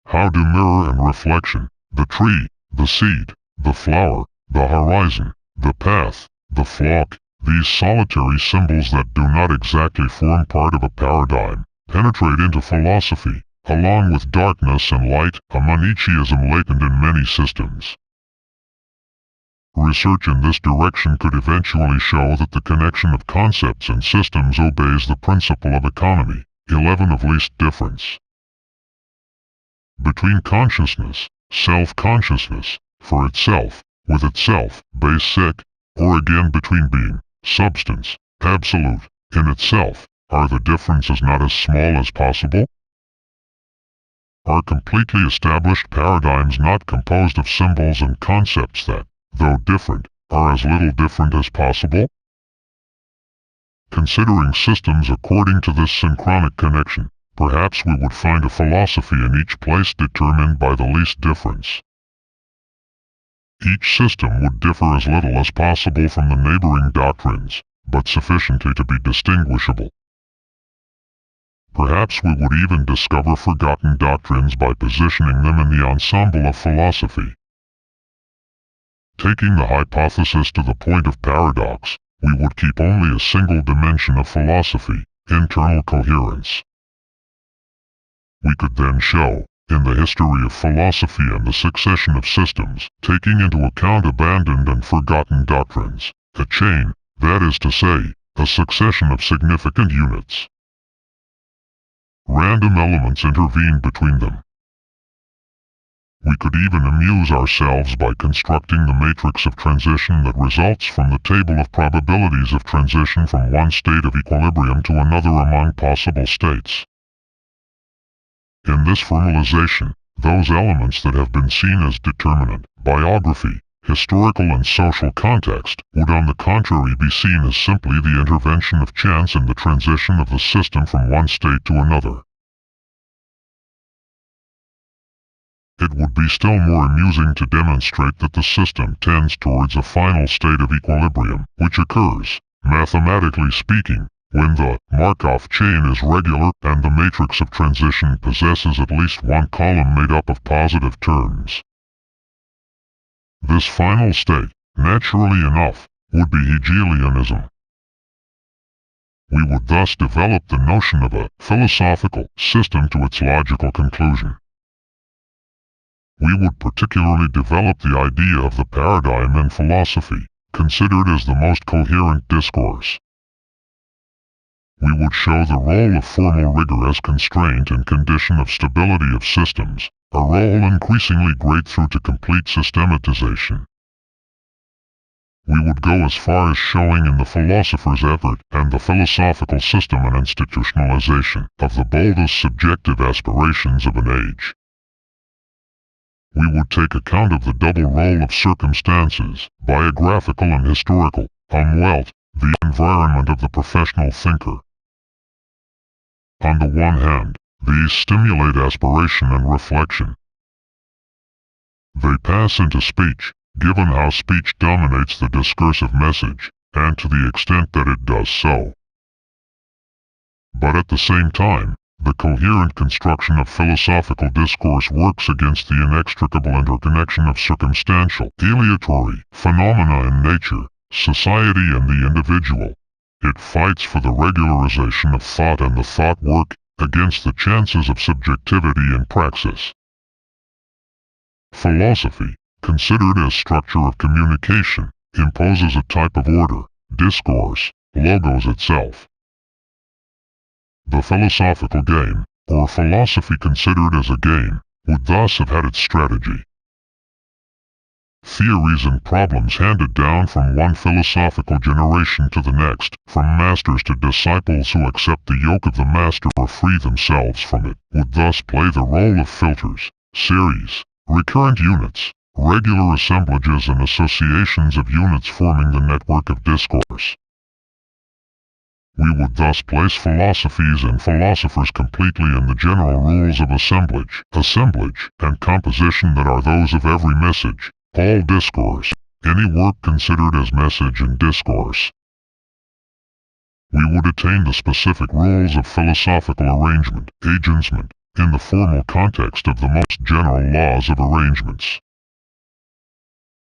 How do mirror and reflection, the tree, the seed, the flower, the horizon, the path, the flock, these solitary symbols that do not exactly form part of a paradigm, penetrate into philosophy, along with darkness and light, a Manichaeism latent in many systems. Research in this direction could eventually show that the connection of concepts and systems obeys the principle of economy, 11 of least difference. Between consciousness, self-consciousness, for itself, with itself, basic, or again between being, substance, absolute, in itself, are the differences not as small as possible? Are completely established paradigms not composed of symbols and concepts that, though different, are as little different as possible? Considering systems according to this synchronic connection, perhaps we would find a philosophy in each place determined by the least difference. Each system would differ as little as possible from the neighboring doctrines, but sufficiently to be distinguishable. Perhaps we would even discover forgotten doctrines by positioning them in the ensemble of philosophy. Taking the hypothesis to the point of paradox, we would keep only a single dimension of philosophy, internal coherence. We could then show, in the history of philosophy and the succession of systems, taking into account abandoned and forgotten doctrines, a chain, that is to say, a succession of significant units. Random elements intervene between them. We could even amuse ourselves by constructing the matrix of transition that results from the table of probabilities of transition from one state of equilibrium to another among possible states. In this formalization, those elements that have been seen as determinant, biography, historical and social context, would on the contrary be seen as simply the intervention of chance in the transition of the system from one state to another. It would be still more amusing to demonstrate that the system tends towards a final state of equilibrium, which occurs, mathematically speaking, when the Markov chain is regular and the matrix of transition possesses at least one column made up of positive terms. This final state, naturally enough, would be Hegelianism. We would thus develop the notion of a philosophical system to its logical conclusion. We would particularly develop the idea of the paradigm in philosophy, considered as the most coherent discourse. We would show the role of formal rigor as constraint and condition of stability of systems, a role increasingly great through to complete systematization. We would go as far as showing in the philosopher's effort and the philosophical system an institutionalization of the boldest subjective aspirations of an age. We would take account of the double role of circumstances, biographical and historical, Umwelt, the environment of the professional thinker. On the one hand, these stimulate aspiration and reflection. They pass into speech, given how speech dominates the discursive message, and to the extent that it does so. But at the same time, the coherent construction of philosophical discourse works against the inextricable interconnection of circumstantial, aleatory phenomena in nature, society and the individual. It fights for the regularization of thought and the thought work, against the chances of subjectivity in praxis. Philosophy, considered as structure of communication, imposes a type of order, discourse, logos itself. The philosophical game, or philosophy considered as a game, would thus have had its strategy. Theories and problems handed down from one philosophical generation to the next, from masters to disciples who accept the yoke of the master or free themselves from it, would thus play the role of filters, series, recurrent units, regular assemblages and associations of units forming the network of discourse. We would thus place philosophies and philosophers completely in the general rules of assemblage, and composition that are those of every message, all discourse, any work considered as message and discourse. We would attain the specific rules of philosophical arrangement, agencement, in the formal context of the most general laws of arrangements.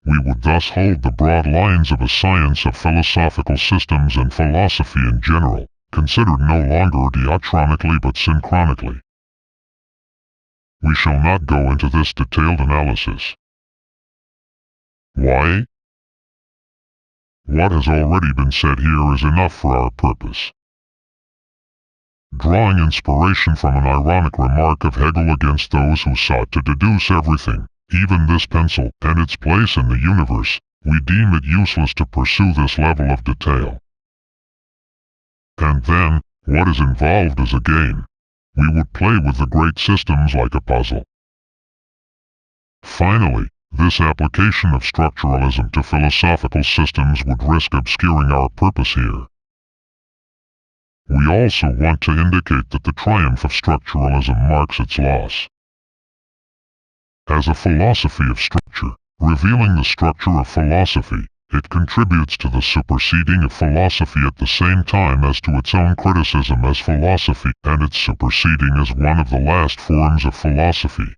We would thus hold the broad lines of a science of philosophical systems and philosophy in general, considered no longer diachronically but synchronically. We shall not go into this detailed analysis. Why? What has already been said here is enough for our purpose. Drawing inspiration from an ironic remark of Hegel against those who sought to deduce everything, even this pencil, and its place in the universe, we deem it useless to pursue this level of detail. And then, what is involved is a game. We would play with the great systems like a puzzle. Finally, this application of structuralism to philosophical systems would risk obscuring our purpose here. We also want to indicate that the triumph of structuralism marks its loss. As a philosophy of structure, revealing the structure of philosophy, it contributes to the superseding of philosophy at the same time as to its own criticism as philosophy, and its superseding as one of the last forms of philosophy.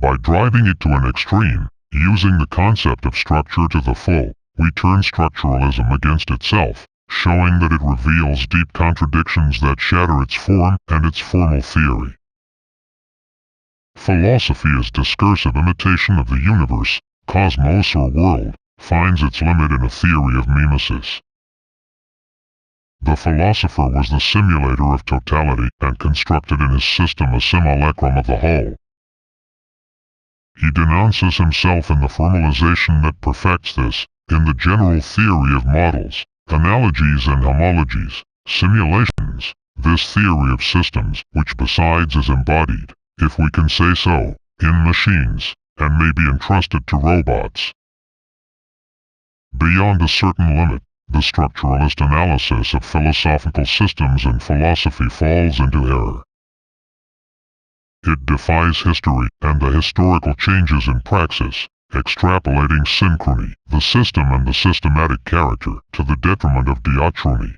By driving it to an extreme, using the concept of structure to the full, we turn structuralism against itself, showing that it reveals deep contradictions that shatter its form and its formal theory. Philosophy as discursive imitation of the universe, cosmos or world, finds its limit in a theory of mimesis. The philosopher was the simulator of totality and constructed in his system a simulacrum of the whole. He denounces himself in the formalization that perfects this, in the general theory of models, analogies and homologies, simulations, this theory of systems, which besides is embodied, if we can say so, in machines, and may be entrusted to robots. Beyond a certain limit, the structuralist analysis of philosophical systems and philosophy falls into error. It defies history and the historical changes in praxis, extrapolating synchrony, the system and the systematic character, to the detriment of diachrony.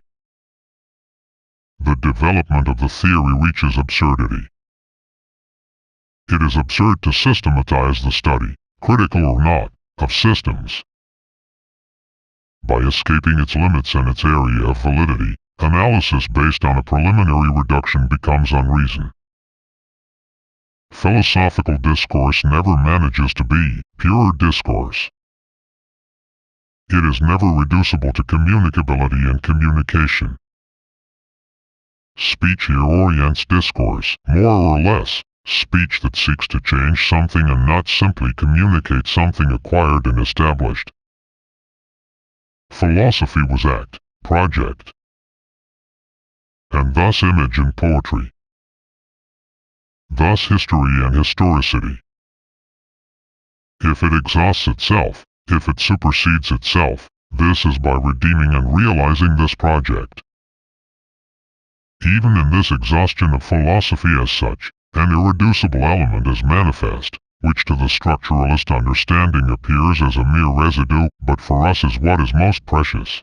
The development of the theory reaches absurdity. It is absurd to systematize the study, critical or not, of systems. By escaping its limits and its area of validity, analysis based on a preliminary reduction becomes unreason. Philosophical discourse never manages to be pure discourse. It is never reducible to communicability and communication. Speech here orients discourse, more or less, speech that seeks to change something and not simply communicate something acquired and established. Philosophy was act, project, and thus image and poetry. Thus history and historicity. If it exhausts itself, if it supersedes itself, this is by redeeming and realizing this project. Even in this exhaustion of philosophy as such, an irreducible element is manifest, which to the structuralist understanding appears as a mere residue, but for us is what is most precious.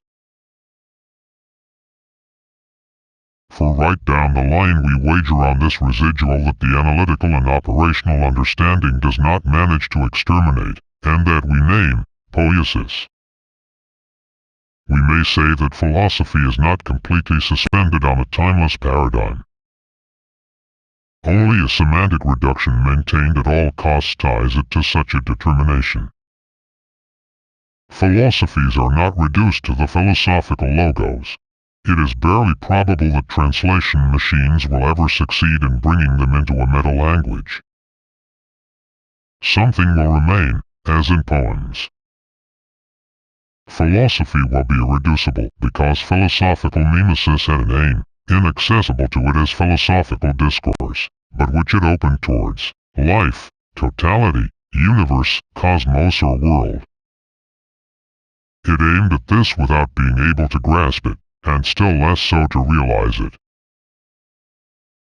For right down the line we wager on this residual that the analytical and operational understanding does not manage to exterminate, and that we name poiesis. We may say that philosophy is not completely suspended on a timeless paradigm. Only a semantic reduction maintained at all costs ties it to such a determination. Philosophies are not reduced to the philosophical logos. It is barely probable that translation machines will ever succeed in bringing them into a meta-language. Something will remain, as in poems. Philosophy will be irreducible because philosophical mimesis had an aim, inaccessible to it as philosophical discourse, but which it opened towards life, totality, universe, cosmos or world. It aimed at this without being able to grasp it, and still less so to realize it.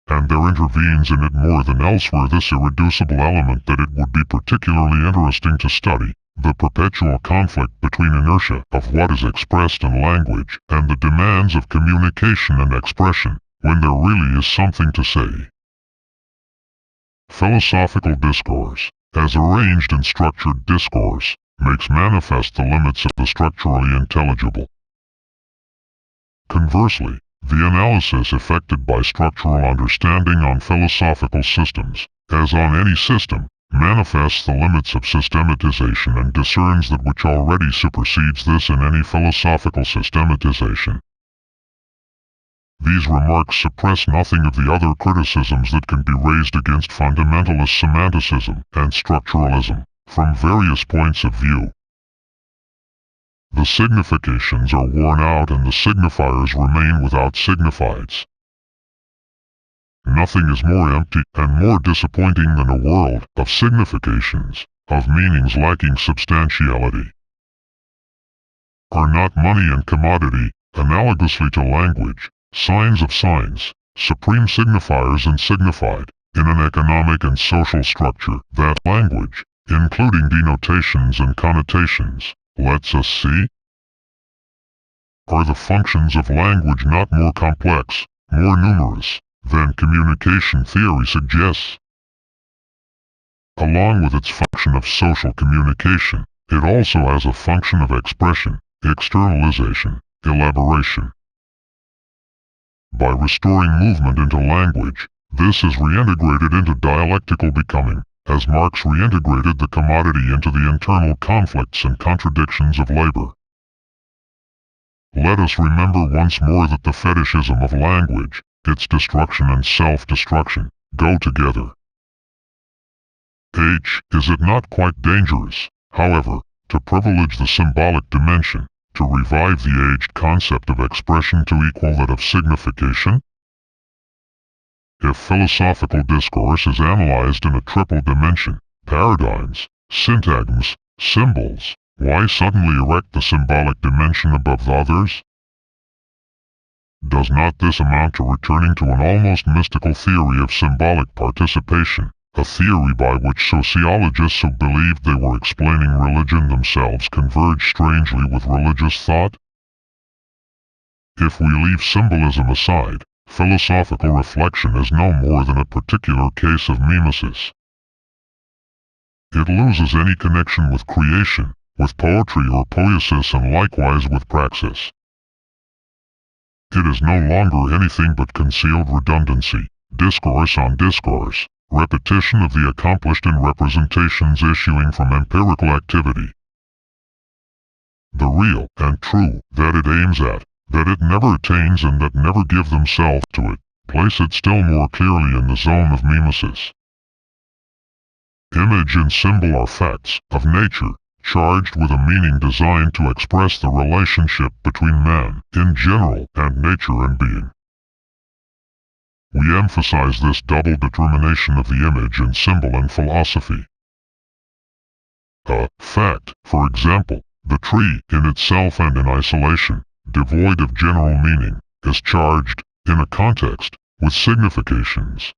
And there intervenes in it more than elsewhere this irreducible element that it would be particularly interesting to study, the perpetual conflict between inertia of what is expressed in language and the demands of communication and expression, when there really is something to say. Philosophical discourse, as arranged in structured discourse, makes manifest the limits of the structurally intelligible. Conversely, the analysis effected by structural understanding on philosophical systems, as on any system, manifests the limits of systematization and discerns that which already supersedes this in any philosophical systematization. These remarks suppress nothing of the other criticisms that can be raised against fundamentalist semanticism and structuralism, from various points of view. The significations are worn out and the signifiers remain without signifieds. Nothing is more empty and more disappointing than a world of significations, of meanings lacking substantiality. Are not money and commodity, analogously to language, signs of signs, supreme signifiers and signified, in an economic and social structure that language, including denotations and connotations, lets us see? Are the functions of language not more complex, more numerous, than communication theory suggests? Along with its function of social communication, it also has a function of expression, externalization, elaboration. By restoring movement into language, this is reintegrated into dialectical becoming, as Marx reintegrated the commodity into the internal conflicts and contradictions of labor. Let us remember once more that the fetishism of language, its destruction and self-destruction, go together. Is it not quite dangerous, however, to privilege the symbolic dimension, to revive the aged concept of expression to equal that of signification? If philosophical discourse is analyzed in a triple dimension, paradigms, syntagms, symbols. Why suddenly erect the symbolic dimension above the others? Does not this amount to returning to an almost mystical theory of symbolic participation, a theory by which sociologists who believed they were explaining religion themselves converge strangely with religious thought? If we leave symbolism aside, philosophical reflection is no more than a particular case of mimesis. It loses any connection with creation, with poetry or poiesis, and likewise with praxis. It is no longer anything but concealed redundancy, discourse on discourse, repetition of the accomplished in representations issuing from empirical activity. The real and true that it aims at, that it never attains and that never give themselves to it, place it still more clearly in the zone of mimesis. Image and symbol are facts of nature, charged with a meaning designed to express the relationship between man, in general, and nature and being. We emphasize this double determination of the image and symbol in philosophy. A fact, for example, the tree, in itself and in isolation, devoid of general meaning, is charged, in a context, with significations.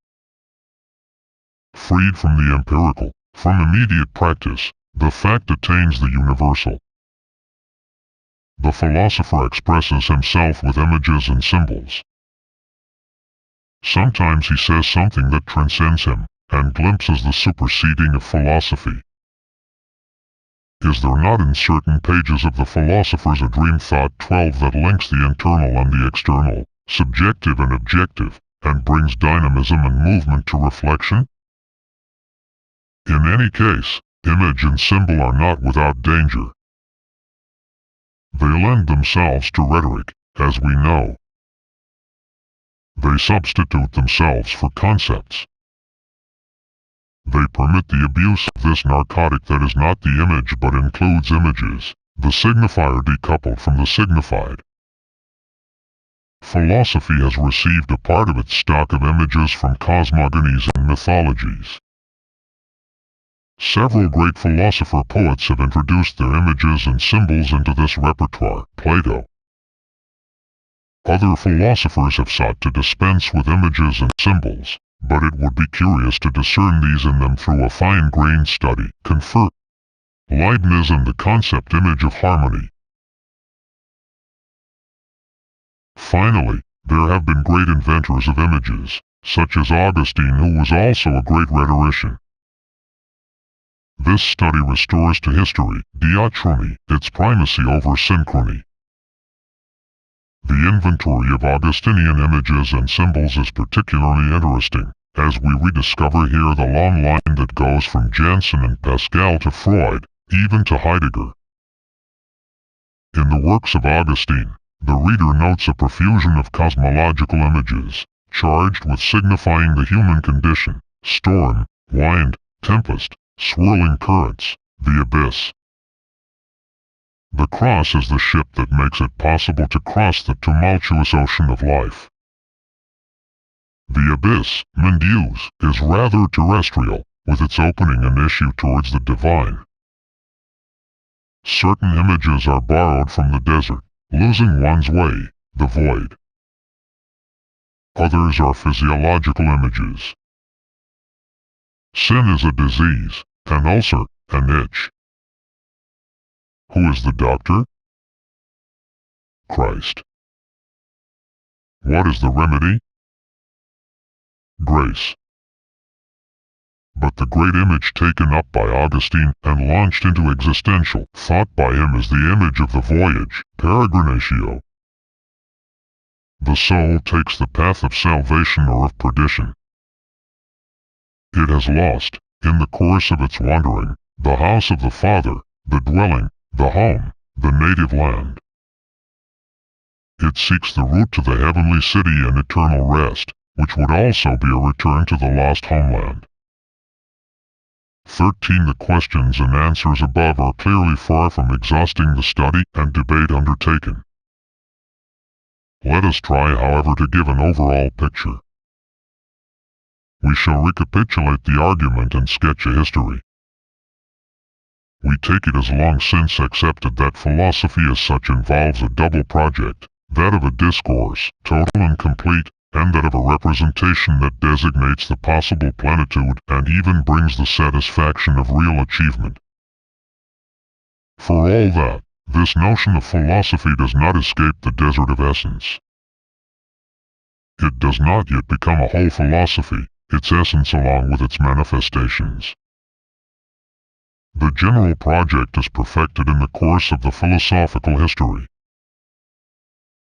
Freed from the empirical, from immediate practice, the fact attains the universal. The philosopher expresses himself with images and symbols. Sometimes he says something that transcends him, and glimpses the superseding of philosophy. Is there not in certain pages of the philosophers a dream thought 12 that links the internal and the external, subjective and objective, and brings dynamism and movement to reflection? In any case, image and symbol are not without danger. They lend themselves to rhetoric, as we know. They substitute themselves for concepts. They permit the abuse of this narcotic that is not the image but includes images, the signifier decoupled from the signified. Philosophy has received a part of its stock of images from cosmogonies and mythologies. Several great philosopher-poets have introduced their images and symbols into this repertoire, Plato. Other philosophers have sought to dispense with images and symbols, but it would be curious to discern these in them through a fine-grained study. Confer. Leibniz and the concept image of harmony. Finally, there have been great inventors of images, such as Augustine, who was also a great rhetorician. This study restores to history, diachrony, its primacy over synchrony. The inventory of Augustinian images and symbols is particularly interesting, as we rediscover here the long line that goes from Jansen and Pascal to Freud, even to Heidegger. In the works of Augustine, the reader notes a profusion of cosmological images, charged with signifying the human condition: storm, wind, tempest, swirling currents, the abyss. The cross is the ship that makes it possible to cross the tumultuous ocean of life. The abyss, Mendeus, is rather terrestrial, with its opening and issue towards the divine. Certain images are borrowed from the desert, losing one's way, the void. Others are physiological images. Sin is a disease, an ulcer, an itch. Who is the doctor? Christ. What is the remedy? Grace. But the great image taken up by Augustine and launched into existential thought by him is the image of the voyage, peregrinatio. The soul takes the path of salvation or of perdition. It has lost, in the course of its wandering, the house of the Father, the dwelling, the home, the native land. It seeks the route to the heavenly city and eternal rest, which would also be a return to the lost homeland. 13. The questions and answers above are clearly far from exhausting the study and debate undertaken. Let us try, however, to give an overall picture. We shall recapitulate the argument and sketch a history, We take it as long since accepted that philosophy as such involves a double project, that of a discourse, total and complete, and that of a representation that designates the possible plenitude and even brings the satisfaction of real achievement. For all that, this notion of philosophy does not escape the desert of essence. It does not yet become a whole philosophy, its essence along with its manifestations. The general project is perfected in the course of the philosophical history.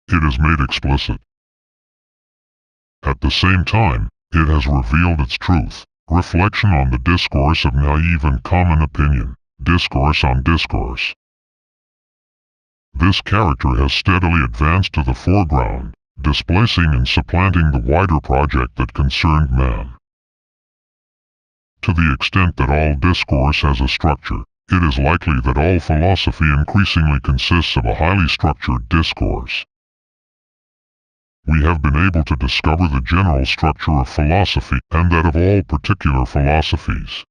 It is made explicit. At the same time, it has revealed its truth, reflection on the discourse of naive and common opinion, discourse on discourse. This character has steadily advanced to the foreground, displacing and supplanting the wider project that concerned man. To the extent that all discourse has a structure, it is likely that all philosophy increasingly consists of a highly structured discourse. We have been able to discover the general structure of philosophy and that of all particular philosophies.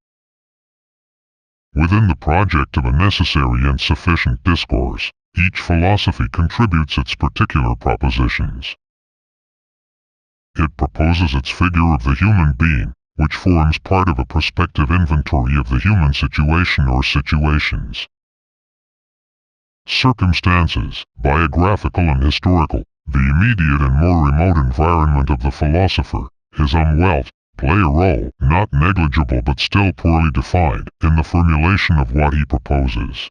Within the project of a necessary and sufficient discourse, each philosophy contributes its particular propositions. It proposes its figure of the human being, which forms part of a prospective inventory of the human situation or situations. Circumstances, biographical and historical, the immediate and more remote environment of the philosopher, his own wealth, play a role, not negligible but still poorly defined, in the formulation of what he proposes.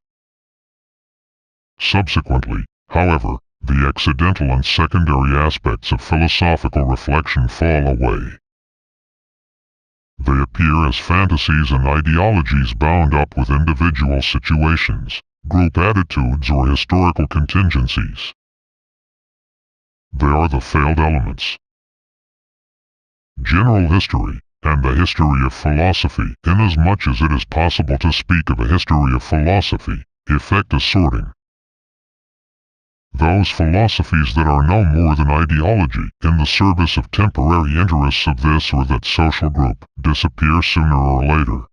Subsequently, however, the accidental and secondary aspects of philosophical reflection fall away. They appear as fantasies and ideologies bound up with individual situations, group attitudes or historical contingencies. They are the failed elements. General history, and the history of philosophy, inasmuch as it is possible to speak of a history of philosophy, effect a sorting. Those philosophies that are no more than ideology, in the service of temporary interests of this or that social group, disappear sooner or later.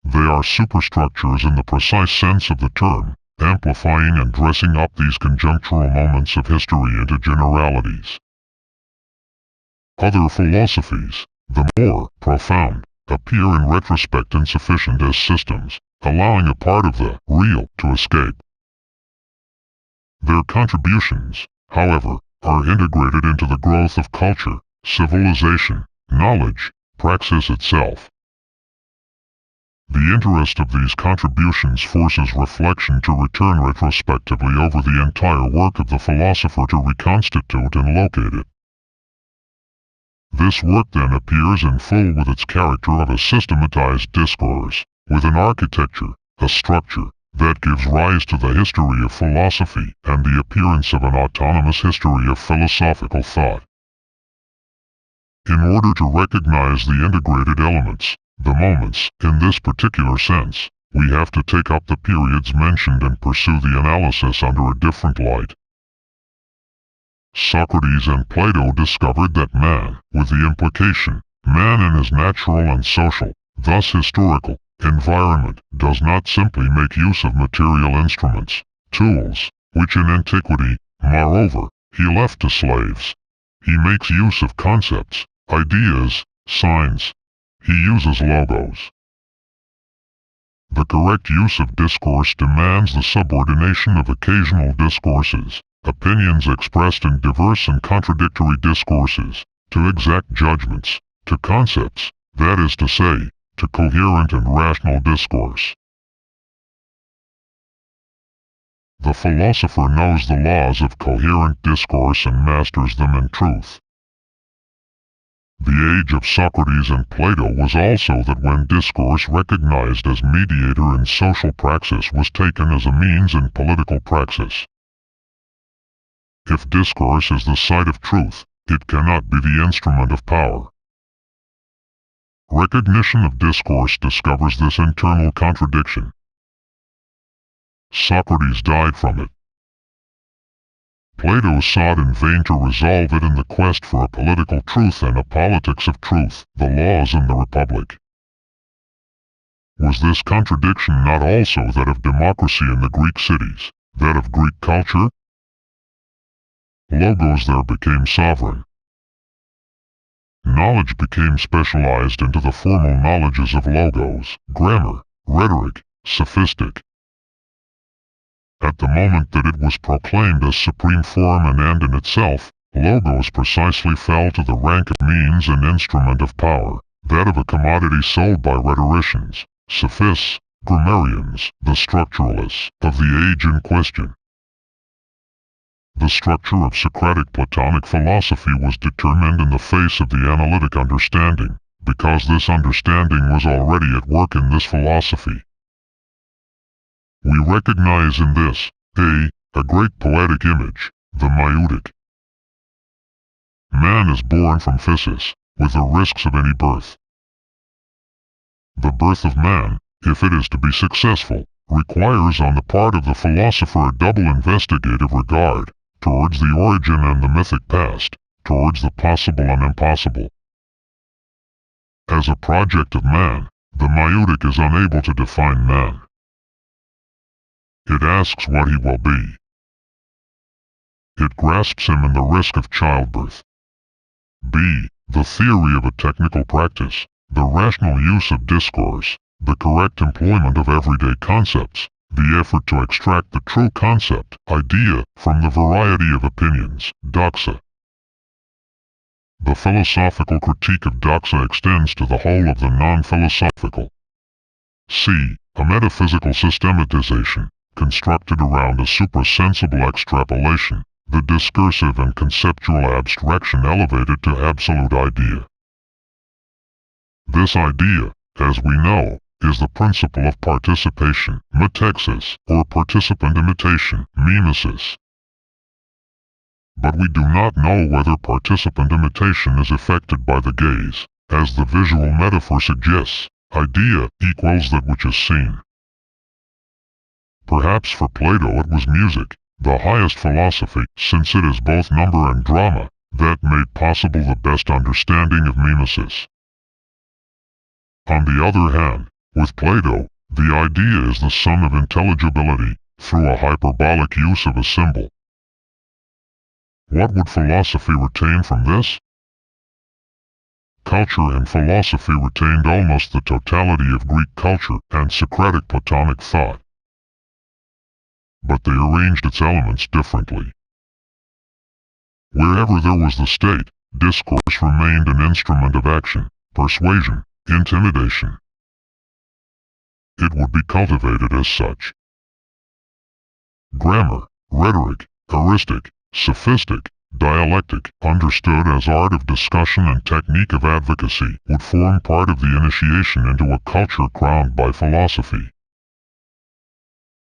They are superstructures in the precise sense of the term, amplifying and dressing up these conjunctural moments of history into generalities. Other philosophies, the more profound, appear in retrospect insufficient as systems, allowing a part of the real to escape. Their contributions, however, are integrated into the growth of culture, civilization, knowledge, praxis itself. The interest of these contributions forces reflection to return retrospectively over the entire work of the philosopher to reconstitute and locate it. This work then appears in full with its character of a systematized discourse, with an architecture, a structure, that gives rise to the history of philosophy and the appearance of an autonomous history of philosophical thought. In order to recognize the integrated elements, the moments, in this particular sense, we have to take up the periods mentioned and pursue the analysis under a different light. Socrates and Plato discovered that man, with the implication, man in his natural and social, thus historical, environment, does not simply make use of material instruments, tools, which in antiquity, moreover, he left to slaves. He makes use of concepts, ideas, signs. He uses logos. The correct use of discourse demands the subordination of occasional discourses, opinions expressed in diverse and contradictory discourses, to exact judgments, to concepts, that is to say, to coherent and rational discourse. The philosopher knows the laws of coherent discourse and masters them in truth. The age of Socrates and Plato was also that when discourse recognized as mediator in social praxis was taken as a means in political praxis. If discourse is the site of truth, it cannot be the instrument of power. Recognition of discourse discovers this internal contradiction. Socrates died from it. Plato sought in vain to resolve it in the quest for a political truth and a politics of truth, the laws and the republic. Was this contradiction not also that of democracy in the Greek cities, that of Greek culture? Logos there became sovereign. Knowledge became specialized into the formal knowledges of logos, grammar, rhetoric, sophistic. At the moment that it was proclaimed as supreme form and end in itself, logos precisely fell to the rank of means and instrument of power, that of a commodity sold by rhetoricians, sophists, grammarians, the structuralists of the age in question. The structure of Socratic Platonic philosophy was determined in the face of the analytic understanding, because this understanding was already at work in this philosophy. We recognize in this, a great poetic image, the maieutic. Man is born from physis, with the risks of any birth. The birth of man, if it is to be successful, requires on the part of the philosopher a double investigative regard, towards the origin and the mythic past, towards the possible and impossible. As a project of man, the maieutic is unable to define man. It asks what he will be. It grasps him in the risk of childbirth. B. The theory of a technical practice, the rational use of discourse, the correct employment of everyday concepts, the effort to extract the true concept, idea, from the variety of opinions, doxa. The philosophical critique of doxa extends to the whole of the non-philosophical. C. A metaphysical systematization, constructed around a suprasensible extrapolation, the discursive and conceptual abstraction elevated to absolute idea. This idea, as we know, is the principle of participation, metexis, or participant imitation, mimesis. But we do not know whether participant imitation is effected by the gaze, as the visual metaphor suggests, idea equals that which is seen. Perhaps for Plato it was music, the highest philosophy, since it is both number and drama, that made possible the best understanding of mimesis. On the other hand, with Plato, the idea is the sum of intelligibility, through a hyperbolic use of a symbol. What would philosophy retain from this? Culture and philosophy retained almost the totality of Greek culture and Socratic Platonic thought. But they arranged its elements differently. Wherever there was the state, discourse remained an instrument of action, persuasion, intimidation. It would be cultivated as such. Grammar, rhetoric, heuristic, sophistic, dialectic, understood as art of discussion and technique of advocacy, would form part of the initiation into a culture crowned by philosophy.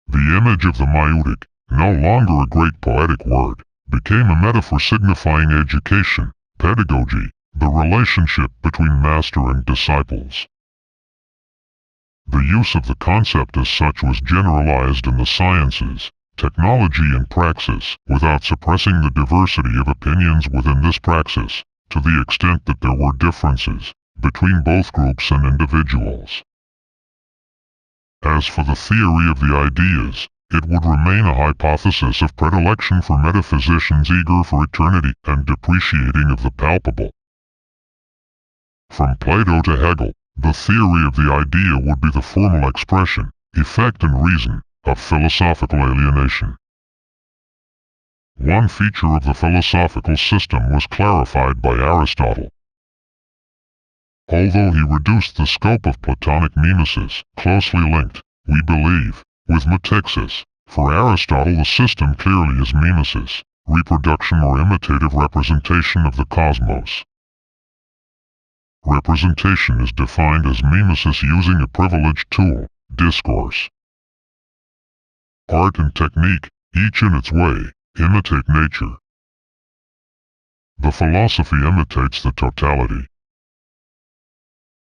The image of the maieutic, no longer a great poetic word, became a metaphor signifying education, pedagogy, the relationship between master and disciples. The use of the concept as such was generalized in the sciences, technology and praxis, without suppressing the diversity of opinions within this praxis, to the extent that there were differences between both groups and individuals. As for the theory of the ideas, it would remain a hypothesis of predilection for metaphysicians eager for eternity and depreciating of the palpable. From Plato to Hegel, the theory of the idea would be the formal expression, effect and reason, of philosophical alienation. One feature of the philosophical system was clarified by Aristotle. Although he reduced the scope of Platonic mimesis, closely linked, we believe, with metexis, for Aristotle the system clearly is mimesis, reproduction or imitative representation of the cosmos. Representation is defined as mimesis using a privileged tool, discourse. Art and technique, each in its way, imitate nature. The philosophy imitates the totality.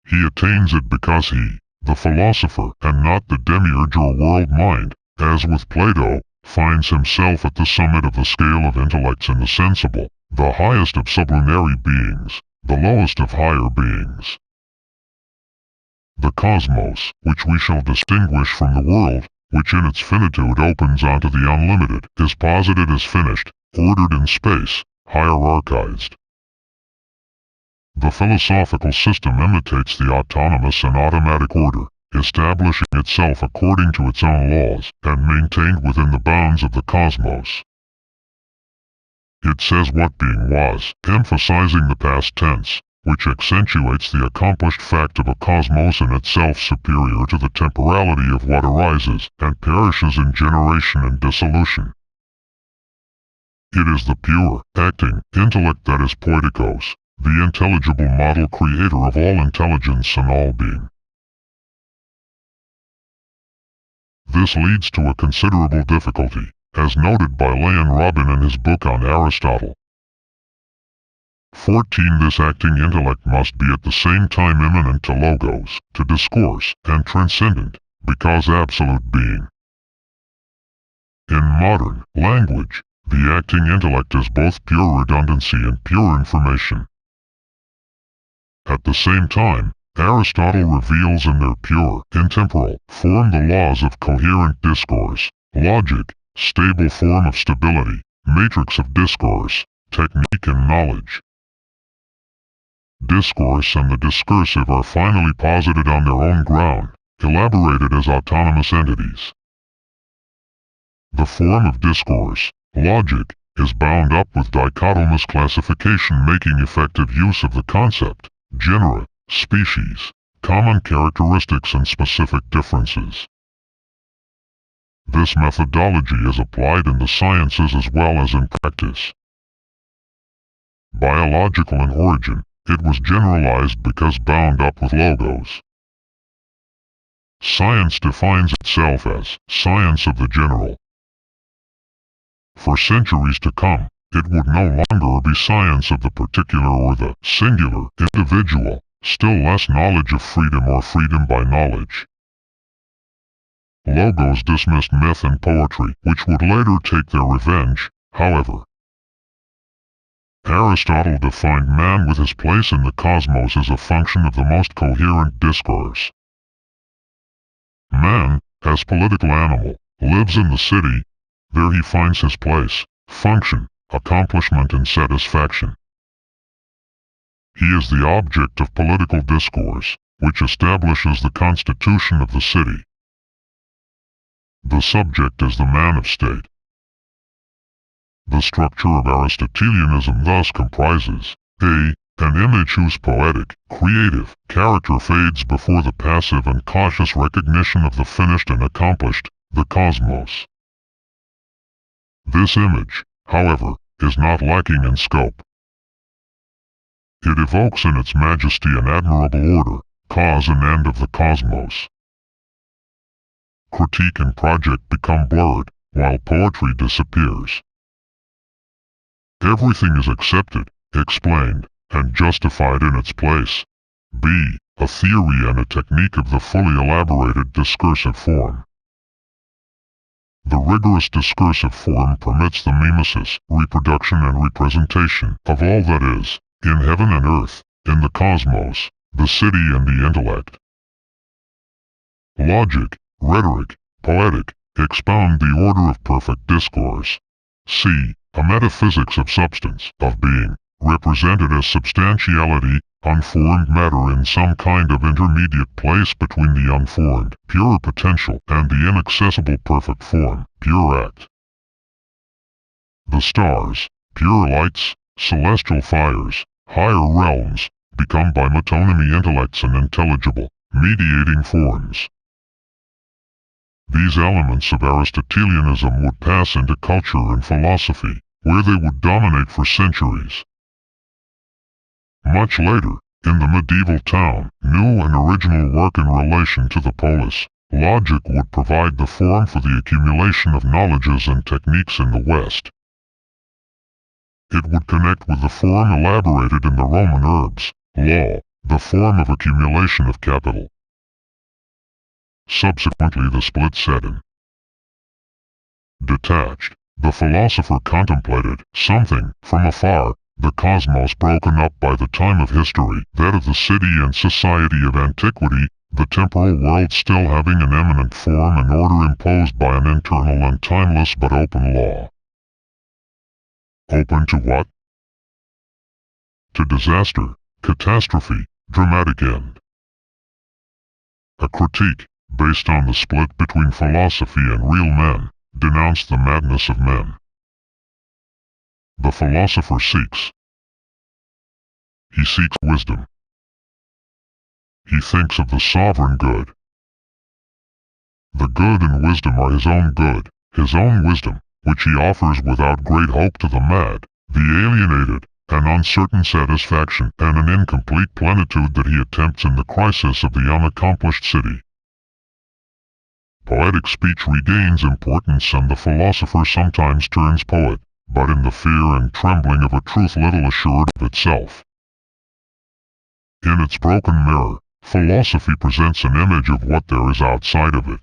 He attains it because he, the philosopher, and not the demiurge or world mind, as with Plato, finds himself at the summit of the scale of intellects in the sensible, the highest of sublunary beings, the lowest of higher beings. the cosmos, which we shall distinguish from the world, which in its finitude opens onto the unlimited, is posited as finished, ordered in space, hierarchized. The philosophical system imitates the autonomous and automatic order, establishing itself according to its own laws, and maintained within the bounds of the cosmos. It says what being was, emphasizing the past tense, which accentuates the accomplished fact of a cosmos in itself superior to the temporality of what arises and perishes in generation and dissolution. It is the pure, acting, intellect that is poietikos, the intelligible model creator of all intelligence and all being. This leads to a considerable difficulty, as noted by Leon Robin in his book on Aristotle. 14. This acting intellect must be at the same time immanent to logos, to discourse, and transcendent, because absolute being. In modern language, the acting intellect is both pure redundancy and pure information. At the same time, Aristotle reveals in their pure, intemporal form the laws of coherent discourse, logic, stable form of stability, matrix of discourse, technique and knowledge. Discourse and the discursive are finally posited on their own ground, elaborated as autonomous entities. The form of discourse, logic, is bound up with dichotomous classification, making effective use of the concept, genera, species, common characteristics and specific differences. This methodology is applied in the sciences as well as in practice. Biological in origin, it was generalized because bound up with logos. Science defines itself as science of the general. For centuries to come, it would no longer be science of the particular or the singular individual, still less knowledge of freedom or freedom by knowledge. Logos dismissed myth and poetry, which would later take their revenge, however. Aristotle defined man with his place in the cosmos as a function of the most coherent discourse. Man, as political animal, lives in the city. There he finds his place, function, accomplishment and satisfaction. He is the object of political discourse, which establishes the constitution of the city. The subject is the man of state. The structure of Aristotelianism thus comprises a. An image whose poetic, creative, character fades before the passive and cautious recognition of the finished and accomplished, the cosmos. This image, however, is not lacking in scope. It evokes in its majesty an admirable order, cause and end of the cosmos. Critique and project become blurred, while poetry disappears. Everything is accepted, explained, and justified in its place. B. A theory and a technique of the fully elaborated discursive form. The rigorous discursive form permits the mimesis, reproduction and representation of all that is, in heaven and earth, in the cosmos, the city and the intellect. Logic, rhetoric, poetic, expound the order of perfect discourse. C. A metaphysics of substance, of being, represented as substantiality, unformed matter in some kind of intermediate place between the unformed, pure potential, and the inaccessible perfect form, pure act. The stars, pure lights, celestial fires, higher realms, become by metonymy intellects and intelligible, mediating forms. These elements of Aristotelianism would pass into culture and philosophy, where they would dominate for centuries. Much later, in the medieval town, new and original work in relation to the polis, logic would provide the form for the accumulation of knowledges and techniques in the West. It would connect with the form elaborated in the Roman herbs, law, the form of accumulation of capital. Subsequently the split set in. Detached, the philosopher contemplated something from afar, the cosmos broken up by the time of history, that of the city and society of antiquity, the temporal world still having an immanent form and order imposed by an internal and timeless but open law. Open to what? To disaster, catastrophe, dramatic end. A critique, based on the split between philosophy and real men, denounced the madness of men. The philosopher seeks. He seeks wisdom. He thinks of the sovereign good. The good and wisdom are his own good, his own wisdom, which he offers without great hope to the mad, the alienated, an uncertain satisfaction and an incomplete plenitude that he attempts in the crisis of the unaccomplished city. Poetic speech regains importance and the philosopher sometimes turns poet, but in the fear and trembling of a truth little assured of itself. In its broken mirror, philosophy presents an image of what there is outside of it.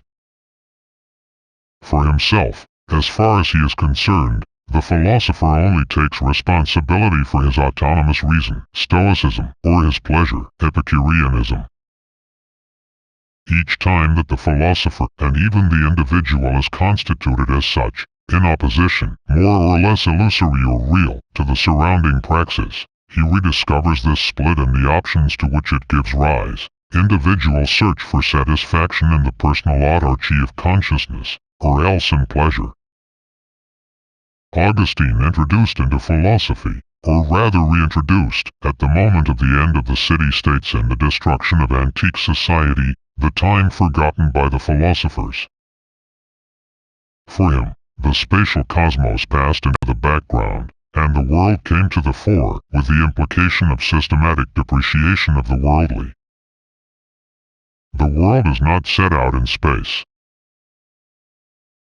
For himself, as far as he is concerned, the philosopher only takes responsibility for his autonomous reason, stoicism, or his pleasure, Epicureanism. Each time that the philosopher, and even the individual is constituted as such, in opposition, more or less illusory or real, to the surrounding praxis, he rediscovers this split and the options to which it gives rise. Individual search for satisfaction in the personal autarky of consciousness, or else in pleasure. Augustine introduced into philosophy, or rather reintroduced, at the moment of the end of the city-states and the destruction of antique society, the time forgotten by the philosophers. For him, the spatial cosmos passed into the background, and the world came to the fore, with the implication of systematic depreciation of the worldly. The world is not set out in space.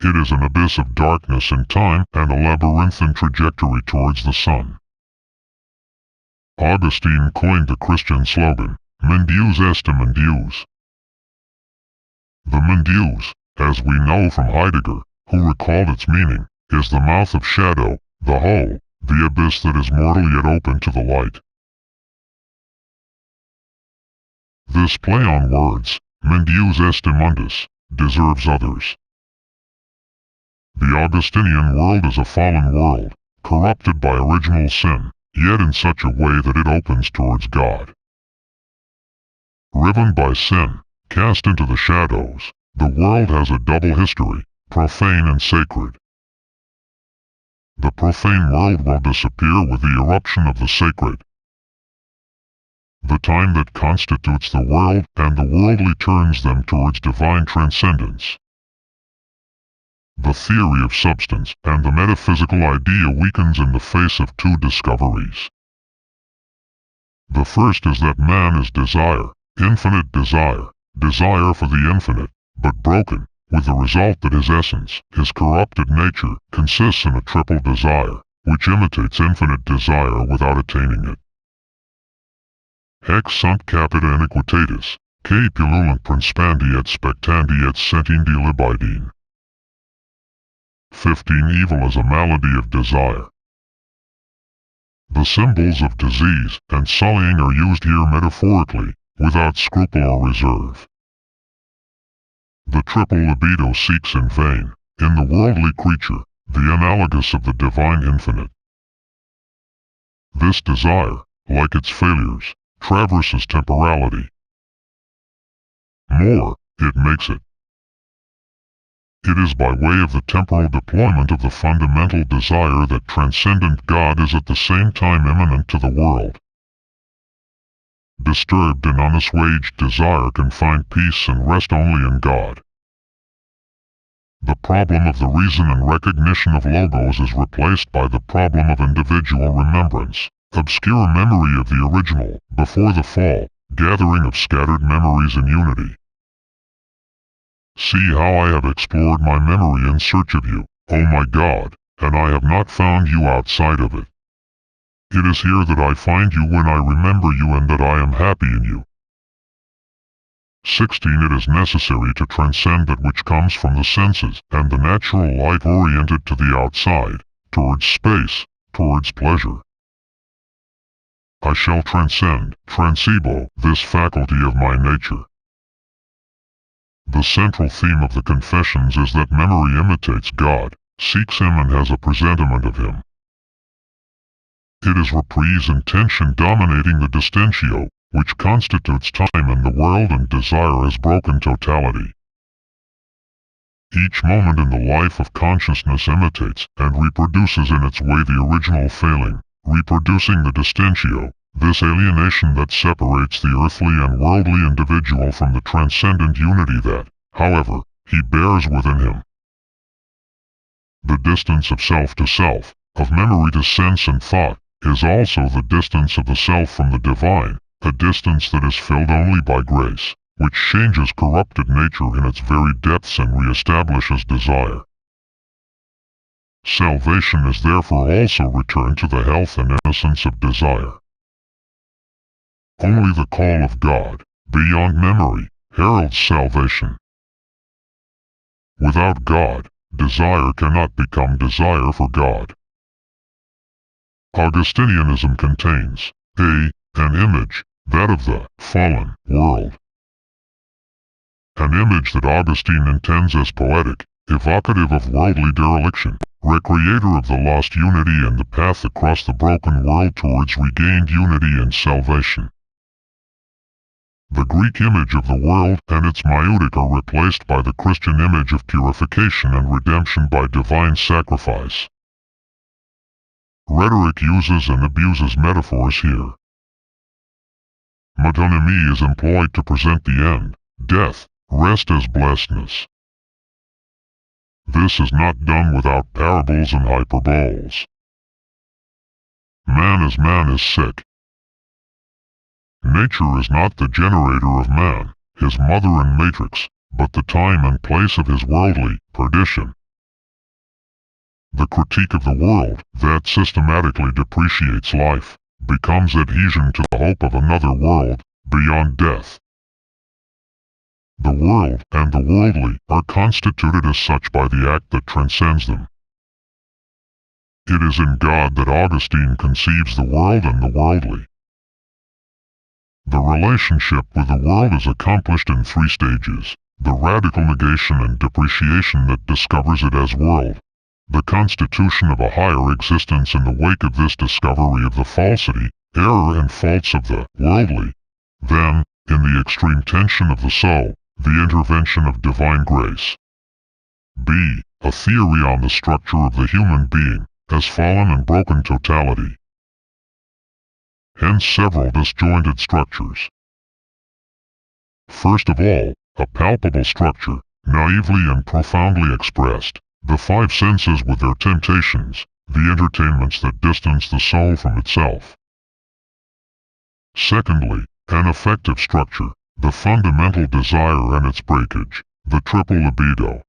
It is an abyss of darkness in time and a labyrinthine trajectory towards the sun. Augustine coined the Christian slogan, Mendeus est Mendeus. The Mendeus, as we know from Heidegger, who recalled its meaning, is the mouth of shadow, the hole, the abyss that is mortal yet open to the light. This play on words, Mendeus est mundus, deserves others. The Augustinian world is a fallen world, corrupted by original sin, yet in such a way that it opens towards God. Riven by sin, cast into the shadows, the world has a double history, profane and sacred. The profane world will disappear with the eruption of the sacred. The time that constitutes the world and the worldly turns them towards divine transcendence. The theory of substance and the metaphysical idea weakens in the face of two discoveries. The first is that man is desire, infinite desire, desire for the infinite, but broken, with the result that his essence, his corrupted nature, consists in a triple desire, which imitates infinite desire without attaining it. Haec sunt capita iniquitatis, que pullulant principandi et spectandi et sentiendi libidine. 15. Evil is a malady of desire. The symbols of disease and sullying are used here metaphorically, without scruple or reserve. The triple libido seeks in vain, in the worldly creature, the analogous of the divine infinite. This desire, like its failures, traverses temporality. More, it makes it. It is by way of the temporal deployment of the fundamental desire that transcendent God is at the same time immanent to the world. Disturbed and unassuaged desire can find peace and rest only in God. The problem of the reason and recognition of logos is replaced by the problem of individual remembrance, obscure memory of the original, before the fall, gathering of scattered memories in unity. See how I have explored my memory in search of you, O my God, and I have not found you outside of it. It is here that I find you when I remember you and that I am happy in you. 16. It is necessary to transcend that which comes from the senses and the natural life oriented to the outside, towards space, towards pleasure. I shall transcend, transcebo, this faculty of my nature. The central theme of the Confessions is that memory imitates God, seeks Him and has a presentiment of Him. It is reprise and tension dominating the distentio, which constitutes time in the world and desire as broken totality. Each moment in the life of consciousness imitates and reproduces in its way the original failing, reproducing the distentio, this alienation that separates the earthly and worldly individual from the transcendent unity that, however, he bears within him. The distance of self to self, of memory to sense and thought, is also the distance of the self from the divine, a distance that is filled only by grace, which changes corrupted nature in its very depths and re-establishes desire. Salvation is therefore also return to the health and innocence of desire. Only the call of God, beyond memory, heralds salvation. Without God, desire cannot become desire for God. Augustinianism contains an image, that of the fallen world. An image that Augustine intends as poetic, evocative of worldly dereliction, recreator of the lost unity and the path across the broken world towards regained unity and salvation. The Greek image of the world and its maieutic are replaced by the Christian image of purification and redemption by divine sacrifice. Rhetoric uses and abuses metaphors here. Metonymy is employed to present the end, death, rest as blessedness. This is not done without parables and hyperboles. Man is sick. Nature is not the generator of man, his mother and matrix, but the time and place of his worldly perdition. The critique of the world, that systematically depreciates life, becomes adhesion to the hope of another world, beyond death. The world and the worldly are constituted as such by the act that transcends them. It is in God that Augustine conceives the world and the worldly. The relationship with the world is accomplished in three stages: the radical negation and depreciation that discovers it as world, the constitution of a higher existence in the wake of this discovery of the falsity, error and faults of the worldly, then, in the extreme tension of the soul, the intervention of divine grace. B. A theory on the structure of the human being, as fallen and broken totality. Hence several disjointed structures. First of all, a palpable structure, naively and profoundly expressed, the five senses with their temptations, the entertainments that distance the soul from itself. Secondly, an affective structure, the fundamental desire and its breakage, the triple libido.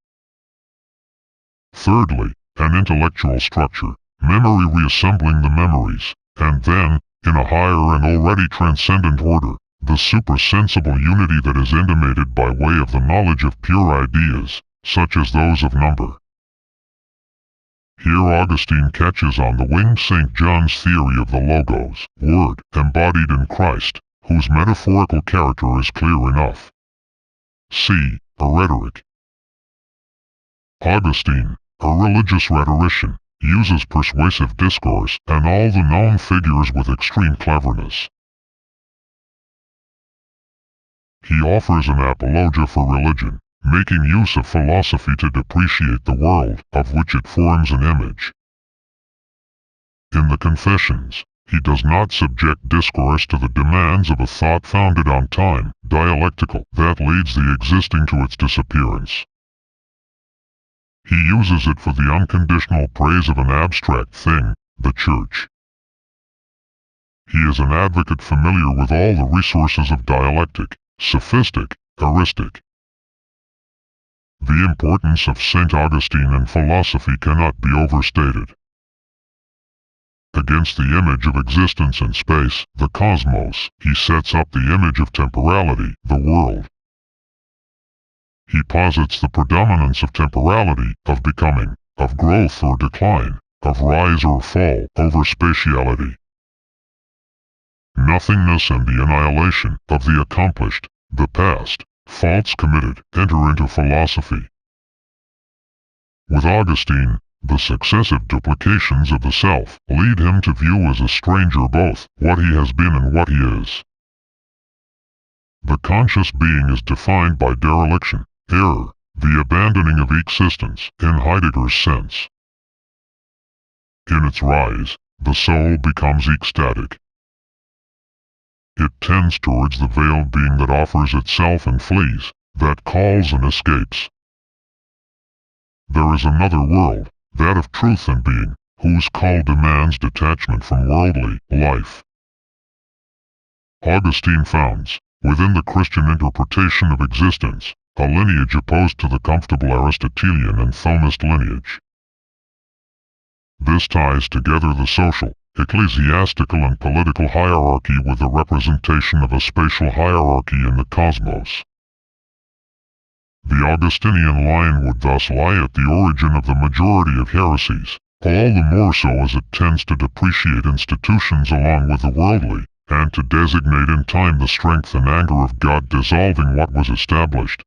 Thirdly, an intellectual structure, memory reassembling the memories, and then, in a higher and already transcendent order, the supersensible unity that is intimated by way of the knowledge of pure ideas, such as those of number. Here Augustine catches on the wing St. John's theory of the Logos, Word, embodied in Christ, whose metaphorical character is clear enough. C. A rhetoric. Augustine, a religious rhetorician, uses persuasive discourse and all the known figures with extreme cleverness. He offers an apologia for religion, making use of philosophy to depreciate the world of which it forms an image. In the Confessions, he does not subject discourse to the demands of a thought founded on time, dialectical, that leads the existing to its disappearance. He uses it for the unconditional praise of an abstract thing, the Church. He is an advocate familiar with all the resources of dialectic, sophistic, heuristic. The importance of St. Augustine in philosophy cannot be overstated. Against the image of existence in space, the cosmos, he sets up the image of temporality, the world. He posits the predominance of temporality, of becoming, of growth or decline, of rise or fall, over spatiality. Nothingness and the annihilation of the accomplished, the past, faults committed, enter into philosophy. With Augustine, the successive duplications of the self lead him to view as a stranger both what he has been and what he is. The conscious being is defined by dereliction, error, the abandoning of existence, in Heidegger's sense. In its rise, the soul becomes ecstatic. It tends towards the veiled being that offers itself and flees, that calls and escapes. There is another world, that of truth and being, whose call demands detachment from worldly life. Augustine founds, within the Christian interpretation of existence, a lineage opposed to the comfortable Aristotelian and Thomist lineage. This ties together the social, ecclesiastical and political hierarchy with the representation of a spatial hierarchy in the cosmos. The Augustinian line would thus lie at the origin of the majority of heresies, all the more so as it tends to depreciate institutions along with the worldly, and to designate in time the strength and anger of God dissolving what was established.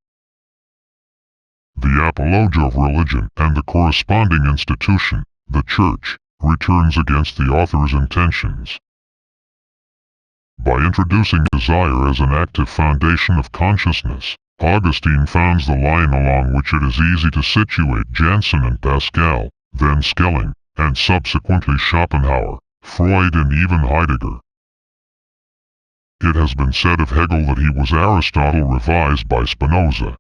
The apologia of religion and the corresponding institution, the Church, returns against the author's intentions. By introducing desire as an active foundation of consciousness, Augustine founds the line along which it is easy to situate Jansen and Pascal, then Schelling, and subsequently Schopenhauer, Freud and even Heidegger. It has been said of Hegel that he was Aristotle revised by Spinoza.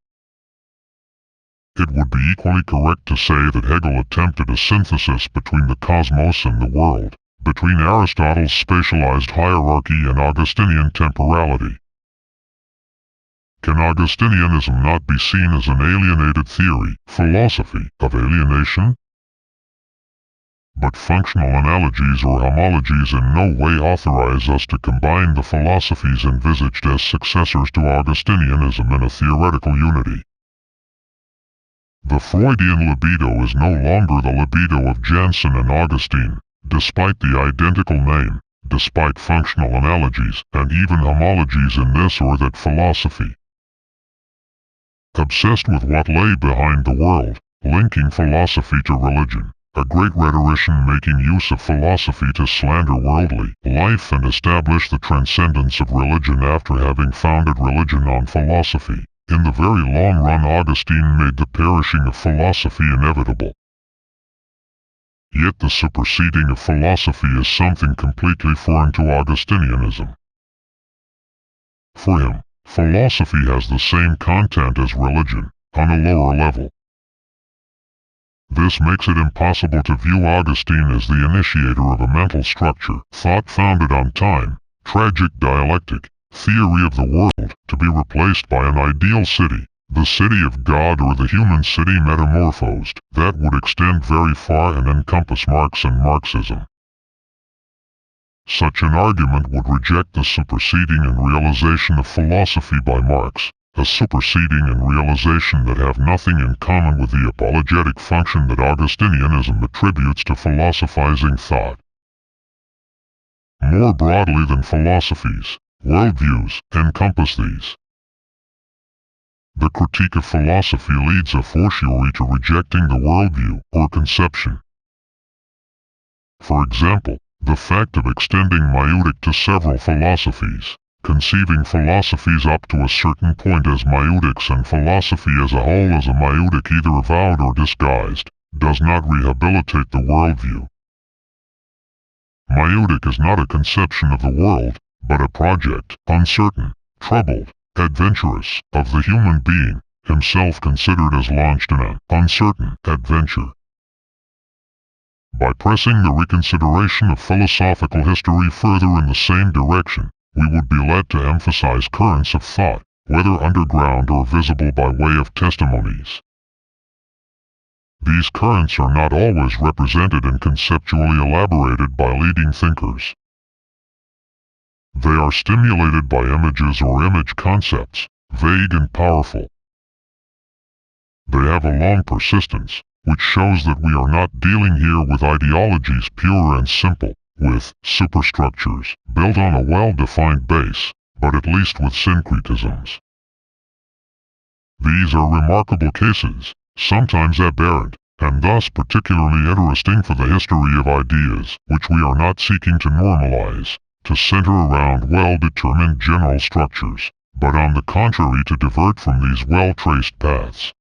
It would be equally correct to say that Hegel attempted a synthesis between the cosmos and the world, between Aristotle's spatialized hierarchy and Augustinian temporality. Can Augustinianism not be seen as an alienated theory, philosophy, of alienation? But functional analogies or homologies in no way authorize us to combine the philosophies envisaged as successors to Augustinianism in a theoretical unity. The Freudian libido is no longer the libido of Jansen and Augustine, despite the identical name, despite functional analogies and even homologies in this or that philosophy. Obsessed with what lay behind the world, linking philosophy to religion, a great rhetorician making use of philosophy to slander worldly life and establish the transcendence of religion after having founded religion on philosophy. In the very long run, Augustine made the perishing of philosophy inevitable. Yet the superseding of philosophy is something completely foreign to Augustinianism. For him, philosophy has the same content as religion, on a lower level. This makes it impossible to view Augustine as the initiator of a mental structure, thought founded on time, tragic dialectic, theory of the world, to be replaced by an ideal city, the city of God or the human city metamorphosed, that would extend very far and encompass Marx and Marxism. Such an argument would reject the superseding and realization of philosophy by Marx, a superseding and realization that have nothing in common with the apologetic function that Augustinianism attributes to philosophizing thought. More broadly than philosophies, worldviews encompass these. The critique of philosophy leads a fortiori to rejecting the worldview or conception. For example, the fact of extending maieutic to several philosophies, conceiving philosophies up to a certain point as maieutic and philosophy as a whole as a maieutic either avowed or disguised, does not rehabilitate the worldview. Maieutic is not a conception of the world, but a project, uncertain, troubled, adventurous, of the human being, himself considered as launched in an uncertain adventure. By pressing the reconsideration of philosophical history further in the same direction, we would be led to emphasize currents of thought, whether underground or visible by way of testimonies. These currents are not always represented and conceptually elaborated by leading thinkers. They are stimulated by images or image concepts, vague and powerful. They have a long persistence, which shows that we are not dealing here with ideologies pure and simple, with superstructures built on a well-defined base, but at least with syncretisms. These are remarkable cases, sometimes aberrant, and thus particularly interesting for the history of ideas, which we are not seeking to normalize, to center around well-determined general structures, but on the contrary to divert from these well-traced paths.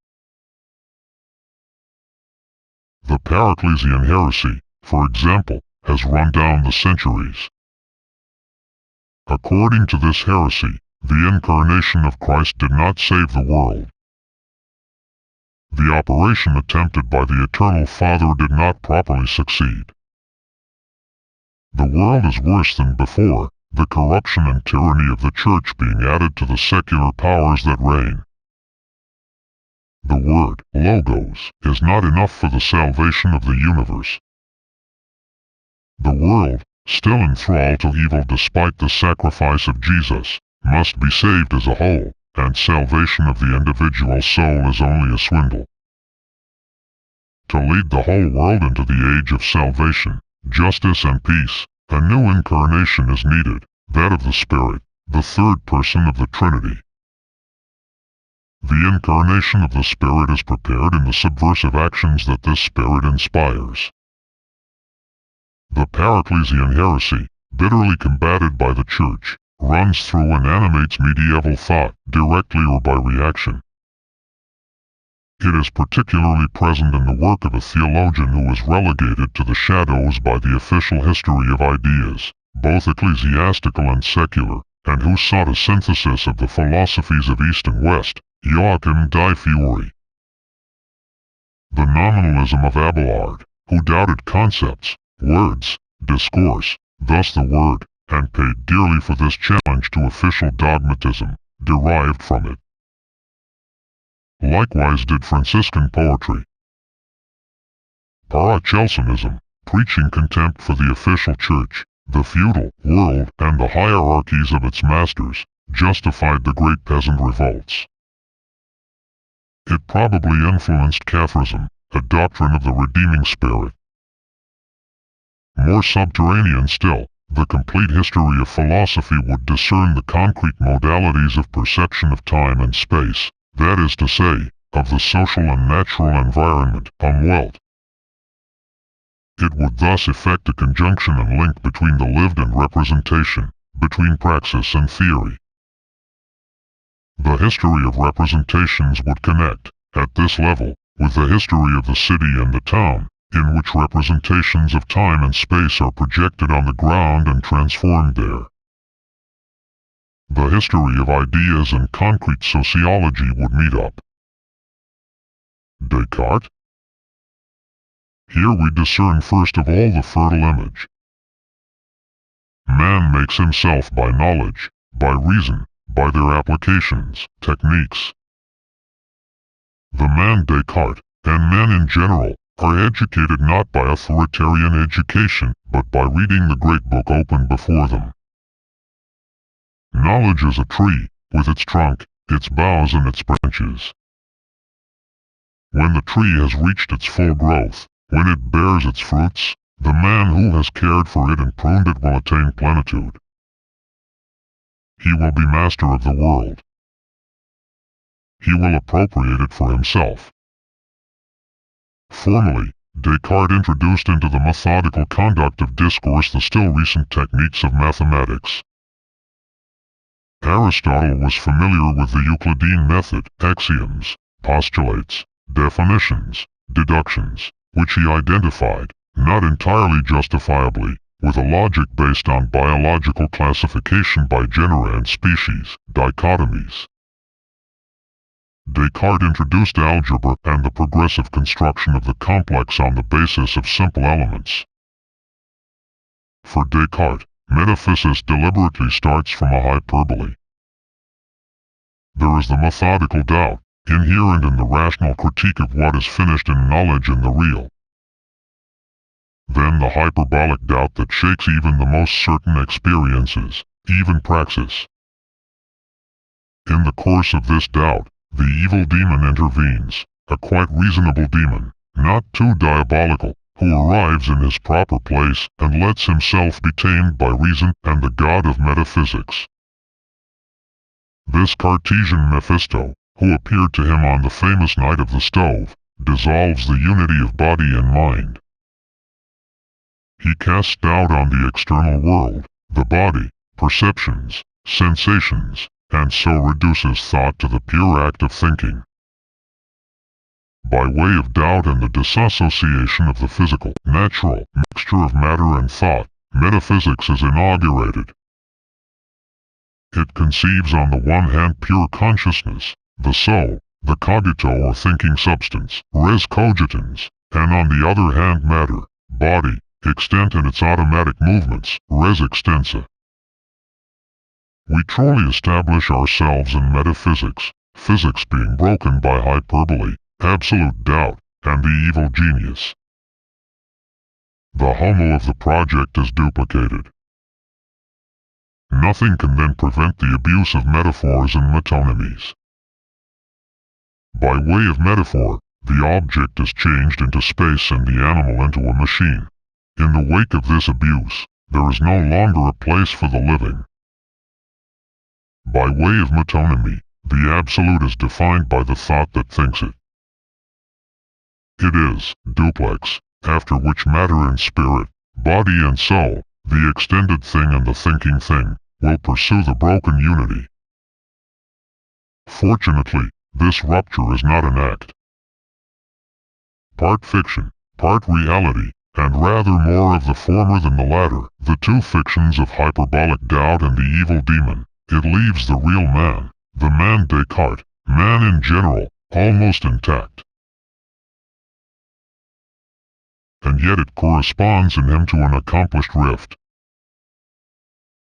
The Paracelsian heresy, for example, has run down the centuries. According to this heresy, the incarnation of Christ did not save the world. The operation attempted by the Eternal Father did not properly succeed. The world is worse than before, the corruption and tyranny of the Church being added to the secular powers that reign. The word, logos, is not enough for the salvation of the universe. The world, still enthralled to evil despite the sacrifice of Jesus, must be saved as a whole, and salvation of the individual soul is only a swindle. To lead the whole world into the age of salvation, justice and peace, a new incarnation is needed, that of the Spirit, the third person of the Trinity. The incarnation of the Spirit is prepared in the subversive actions that this Spirit inspires. The Paracelsian heresy, bitterly combated by the Church, runs through and animates medieval thought, directly or by reaction. It is particularly present in the work of a theologian who was relegated to the shadows by the official history of ideas, both ecclesiastical and secular, and who sought a synthesis of the philosophies of East and West, Joachim di Fiore. The nominalism of Abelard, who doubted concepts, words, discourse, thus the word, and paid dearly for this challenge to official dogmatism, derived from it. Likewise did Franciscan poetry. Paracelsianism, preaching contempt for the official church, the feudal world, and the hierarchies of its masters, justified the great peasant revolts. It probably influenced Catharism, a doctrine of the redeeming spirit. More subterranean still, the complete history of philosophy would discern the concrete modalities of perception of time and space, that is to say, of the social and natural environment, Welt. It would thus effect a conjunction and link between the lived and representation, between praxis and theory. The history of representations would connect, at this level, with the history of the city and the town, in which representations of time and space are projected on the ground and transformed there. The history of ideas and concrete sociology would meet up. Descartes? Here we discern first of all the fertile image. Man makes himself by knowledge, by reason, by their applications, techniques. The man Descartes, and men in general, are educated not by authoritarian education, but by reading the great book open before them. Knowledge is a tree, with its trunk, its boughs and its branches. When the tree has reached its full growth, when it bears its fruits, the man who has cared for it and pruned it will attain plenitude. He will be master of the world. He will appropriate it for himself. Formally, Descartes introduced into the methodical conduct of discourse the still recent techniques of mathematics. Aristotle was familiar with the Euclidean method, axioms, postulates, definitions, deductions, which he identified, not entirely justifiably, with a logic based on biological classification by genera and species, dichotomies. Descartes introduced algebra and the progressive construction of the complex on the basis of simple elements. For Descartes, metaphysics deliberately starts from a hyperbole. There is the methodical doubt, inherent in the rational critique of what is finished in knowledge and the real. Then the hyperbolic doubt that shakes even the most certain experiences, even praxis. In the course of this doubt, the evil demon intervenes, a quite reasonable demon, not too diabolical, who arrives in his proper place and lets himself be tamed by reason and the god of metaphysics. This Cartesian Mephisto, who appeared to him on the famous night of the stove, dissolves the unity of body and mind. He casts doubt on the external world, the body, perceptions, sensations, and so reduces thought to the pure act of thinking. By way of doubt and the disassociation of the physical, natural mixture of matter and thought, metaphysics is inaugurated. It conceives on the one hand pure consciousness, the soul, the cogito or thinking substance, res cogitans, and on the other hand matter, body, extent and its automatic movements, res extensa. We truly establish ourselves in metaphysics, physics being broken by hyperbole, absolute doubt, and the evil genius. The homo of the project is duplicated. Nothing can then prevent the abuse of metaphors and metonymies. By way of metaphor, the object is changed into space and the animal into a machine. In the wake of this abuse, there is no longer a place for the living. By way of metonymy, the absolute is defined by the thought that thinks it. It is, duplex, after which matter and spirit, body and soul, the extended thing and the thinking thing, will pursue the broken unity. Fortunately, this rupture is not an act. Part fiction, part reality, and rather more of the former than the latter, the two fictions of hyperbolic doubt and the evil demon, it leaves the real man, the man Descartes, man in general, almost intact. And yet it corresponds in him to an accomplished rift.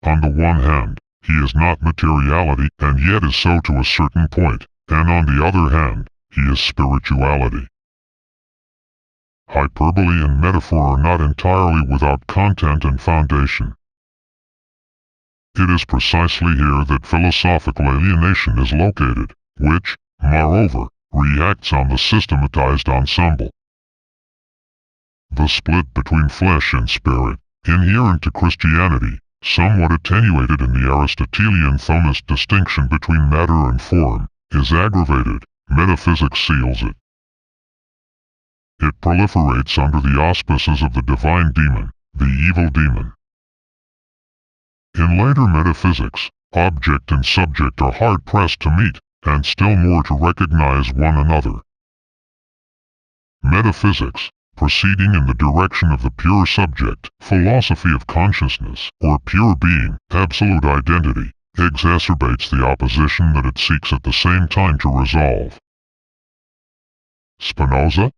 On the one hand, he is not materiality and yet is so to a certain point, and on the other hand, he is spirituality. Hyperbole and metaphor are not entirely without content and foundation. It is precisely here that philosophical alienation is located, which, moreover, reacts on the systematized ensemble. The split between flesh and spirit, inherent to Christianity, somewhat attenuated in the Aristotelian Thomist distinction between matter and form, is aggravated, metaphysics seals it. It proliferates under the auspices of the divine demon, the evil demon. In later metaphysics, object and subject are hard-pressed to meet, and still more to recognize one another. Metaphysics, proceeding in the direction of the pure subject, philosophy of consciousness, or pure being, absolute identity, exacerbates the opposition that it seeks at the same time to resolve. Spinoza?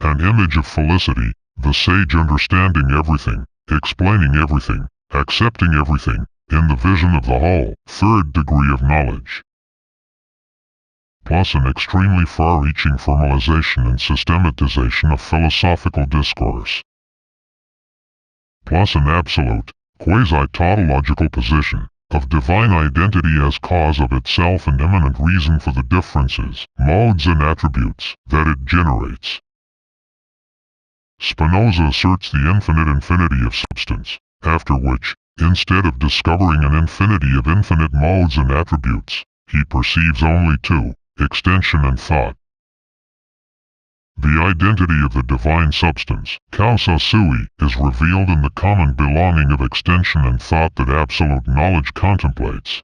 An image of felicity, the sage understanding everything, explaining everything, accepting everything, in the vision of the whole, third degree of knowledge. Plus an extremely far-reaching formalization and systematization of philosophical discourse. Plus an absolute, quasi-tautological position, of divine identity as cause of itself and eminent reason for the differences, modes and attributes, that it generates. Spinoza asserts the infinite infinity of substance, after which, instead of discovering an infinity of infinite modes and attributes, he perceives only two, extension and thought. The identity of the divine substance, causa sui, is revealed in the common belonging of extension and thought that absolute knowledge contemplates.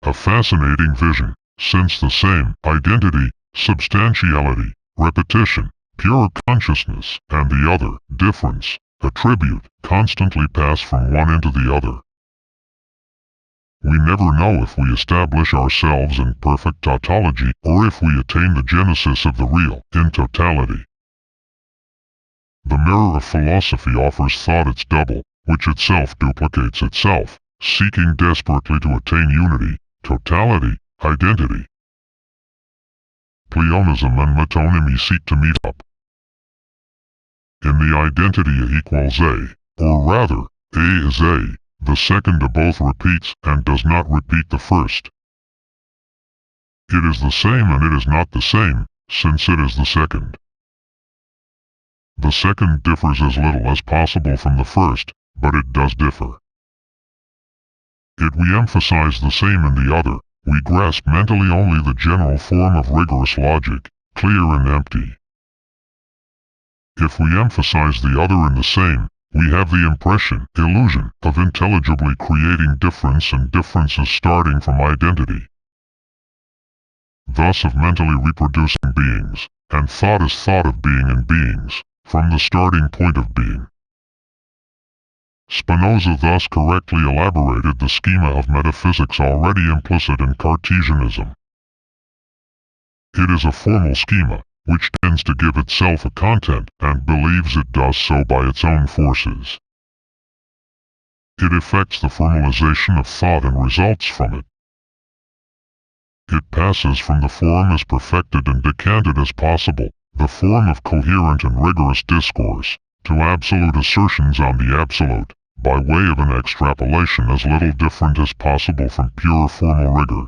A fascinating vision, since the same identity, substantiality, repetition, pure consciousness, and the other, difference, attribute, constantly pass from one into the other. We never know if we establish ourselves in perfect tautology or if we attain the genesis of the real, in totality. The mirror of philosophy offers thought its double, which itself duplicates itself, seeking desperately to attain unity, totality, identity. Pleonasm and metonymy seek to meet up. In the identity A equals A, or rather, A is A, the second of both repeats and does not repeat the first. It is the same and it is not the same, since it is the second. The second differs as little as possible from the first, but it does differ. Yet we emphasize the same in the other, we grasp mentally only the general form of rigorous logic, clear and empty. If we emphasize the other in the same, we have the impression, illusion, of intelligibly creating difference and differences starting from identity. Thus of mentally reproducing beings, and thought is thought of being in beings, from the starting point of being. Spinoza thus correctly elaborated the schema of metaphysics already implicit in Cartesianism. It is a formal schema, which tends to give itself a content and believes it does so by its own forces. It effects the formalization of thought and results from it. It passes from the form as perfected and decanted as possible, the form of coherent and rigorous discourse, to absolute assertions on the absolute, by way of an extrapolation as little different as possible from pure formal rigor.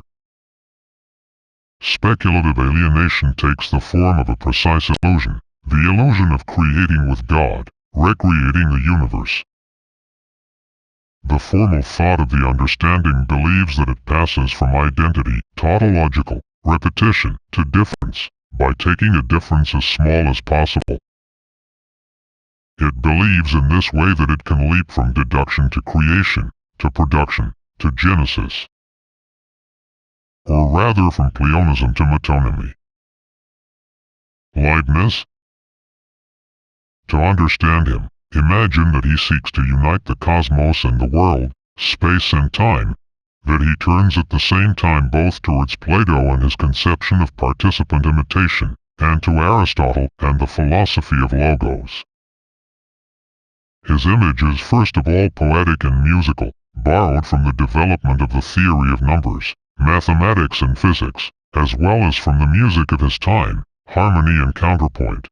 Speculative alienation takes the form of a precise illusion, the illusion of creating with God, recreating the universe. The formal thought of the understanding believes that it passes from identity, tautological, repetition, to difference, by taking a difference as small as possible. It believes in this way that it can leap from deduction to creation, to production, to genesis, or rather from pleonasm to metonymy. Leibniz? To understand him, imagine that he seeks to unite the cosmos and the world, space and time, that he turns at the same time both towards Plato and his conception of participant imitation, and to Aristotle and the philosophy of logos. His image is first of all poetic and musical, borrowed from the development of the theory of numbers, mathematics and physics, as well as from the music of his time, harmony and counterpoint.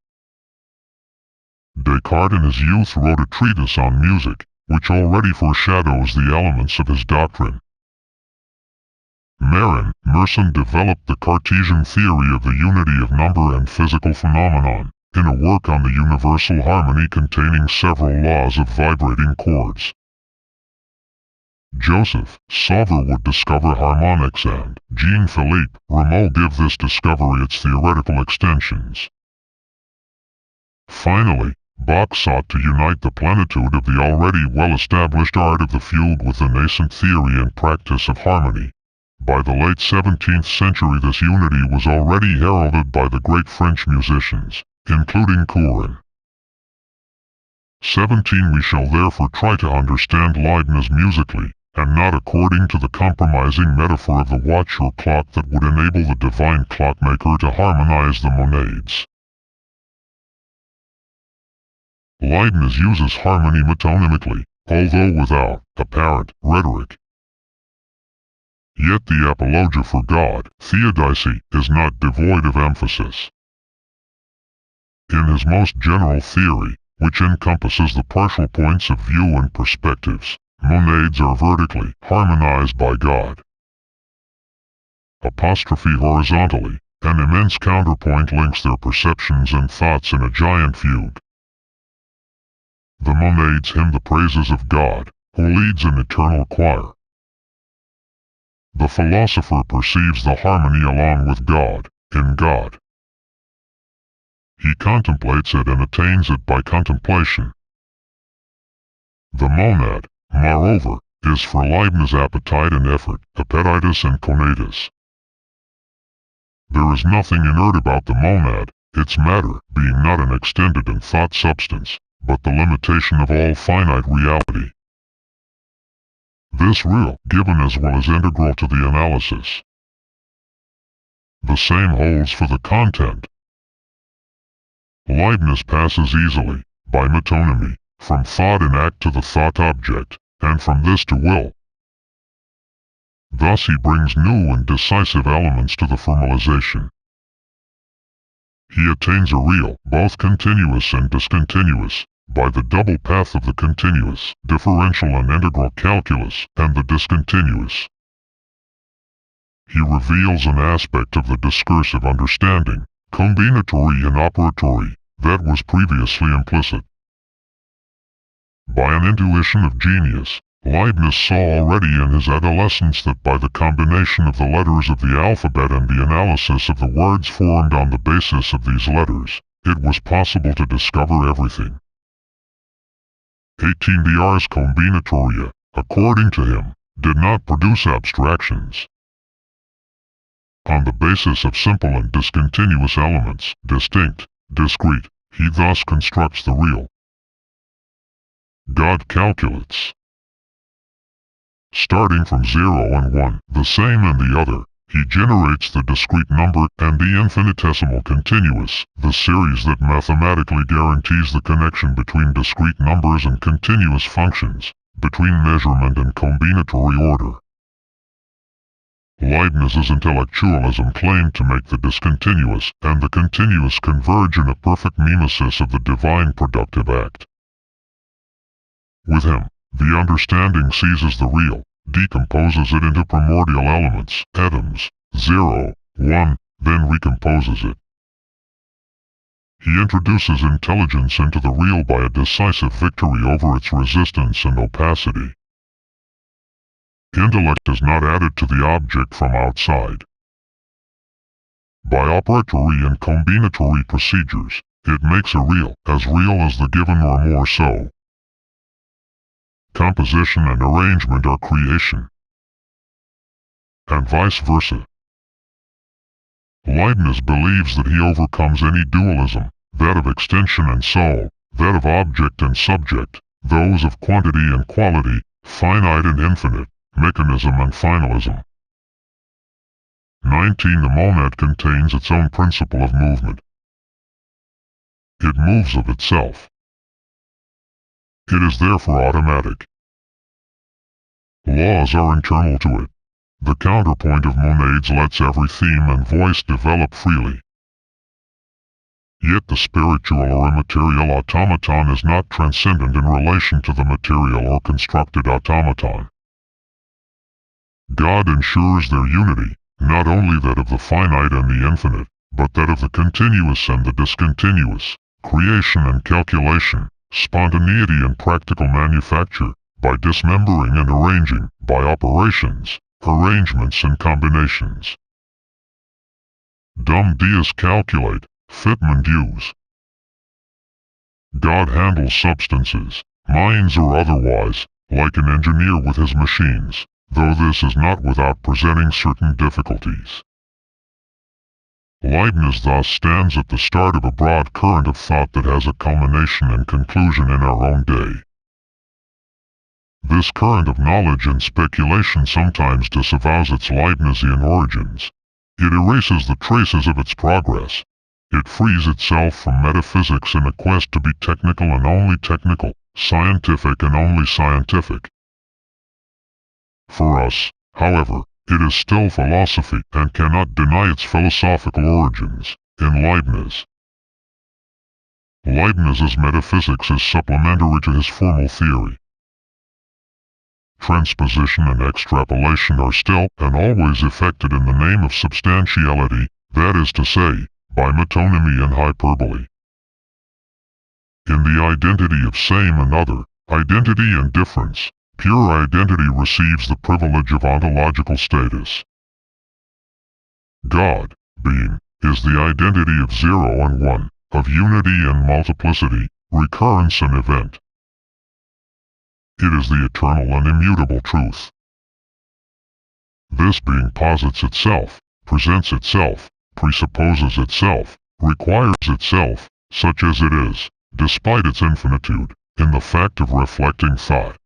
Descartes in his youth wrote a treatise on music, which already foreshadows the elements of his doctrine. Mersenne developed the Cartesian theory of the unity of number and physical phenomenon, in a work on the universal harmony containing several laws of vibrating chords. Joseph Sauveur would discover harmonics and Jean-Philippe Rameau give this discovery its theoretical extensions. Finally, Bach sought to unite the plenitude of the already well-established art of the fugue with the nascent theory and practice of harmony. By the late 17th century this unity was already heralded by the great French musicians, including Couperin. 17. We shall therefore try to understand Leibniz musically, and not according to the compromising metaphor of the watch or clock that would enable the divine clockmaker to harmonize the monades. Leibniz uses harmony metonymically, although without apparent rhetoric. Yet the apologia for God, theodicy, is not devoid of emphasis. In his most general theory, which encompasses the partial points of view and perspectives, monades are vertically harmonized by God. Apostrophe horizontally, an immense counterpoint links their perceptions and thoughts in a giant fugue. The monades hymn the praises of God, who leads an eternal choir. The philosopher perceives the harmony along with God, in God. He contemplates it and attains it by contemplation. The monad, moreover, is for Leibniz appetite and effort, appetitus and conatus. There is nothing inert about the monad, its matter being not an extended and thought substance, but the limitation of all finite reality. This real, given as well as integral to the analysis. The same holds for the content. Leibniz passes easily, by metonymy, from thought in act to the thought object, and from this to will. Thus he brings new and decisive elements to the formalization. He attains a real, both continuous and discontinuous, by the double path of the continuous, differential and integral calculus, and the discontinuous. He reveals an aspect of the discursive understanding, combinatory and operatory, that was previously implicit. By an intuition of genius, Leibniz saw already in his adolescence that by the combination of the letters of the alphabet and the analysis of the words formed on the basis of these letters, it was possible to discover everything. 18. The ars combinatoria, according to him, did not produce abstractions. On the basis of simple and discontinuous elements, distinct, discrete, he thus constructs the real. God calculates. Starting from 0 and 1, the same and the other, he generates the discrete number and the infinitesimal continuous, the series that mathematically guarantees the connection between discrete numbers and continuous functions, between measurement and combinatory order. Leibniz's intellectualism claimed to make the discontinuous and the continuous converge in a perfect mimesis of the divine productive act. With him, the understanding seizes the real, decomposes it into primordial elements, atoms, 0, 1, then recomposes it. He introduces intelligence into the real by a decisive victory over its resistance and opacity. Intellect is not added to the object from outside. By operatory and combinatory procedures, it makes a real as the given or more so. Composition and arrangement are creation, and vice versa. Leibniz believes that he overcomes any dualism, that of extension and soul, that of object and subject, those of quantity and quality, finite and infinite, mechanism and finalism. 19. The monad contains its own principle of movement. It moves of itself. It is therefore automatic. Laws are internal to it. The counterpoint of monades lets every theme and voice develop freely. Yet the spiritual or immaterial automaton is not transcendent in relation to the material or constructed automaton. God ensures their unity, not only that of the finite and the infinite, but that of the continuous and the discontinuous, creation and calculation, spontaneity and practical manufacture, by dismembering and arranging, by operations, arrangements and combinations. Dum dies calculate, Fitman use. God handles substances, minds or otherwise, like an engineer with his machines, though this is not without presenting certain difficulties. Leibniz thus stands at the start of a broad current of thought that has a culmination and conclusion in our own day. This current of knowledge and speculation sometimes disavows its Leibnizian origins. It erases the traces of its progress. It frees itself from metaphysics in a quest to be technical and only technical, scientific and only scientific. For us, however, it is still philosophy and cannot deny its philosophical origins, in Leibniz. Leibniz's metaphysics is supplementary to his formal theory. Transposition and extrapolation are still and always effected in the name of substantiality, that is to say, by metonymy and hyperbole. In the identity of same and other, identity and difference, pure identity receives the privilege of ontological status. God, being, is the identity of 0 and 1, of unity and multiplicity, recurrence and event. It is the eternal and immutable truth. This being posits itself, presents itself, presupposes itself, requires itself, such as it is, despite its infinitude, in the fact of reflecting thought.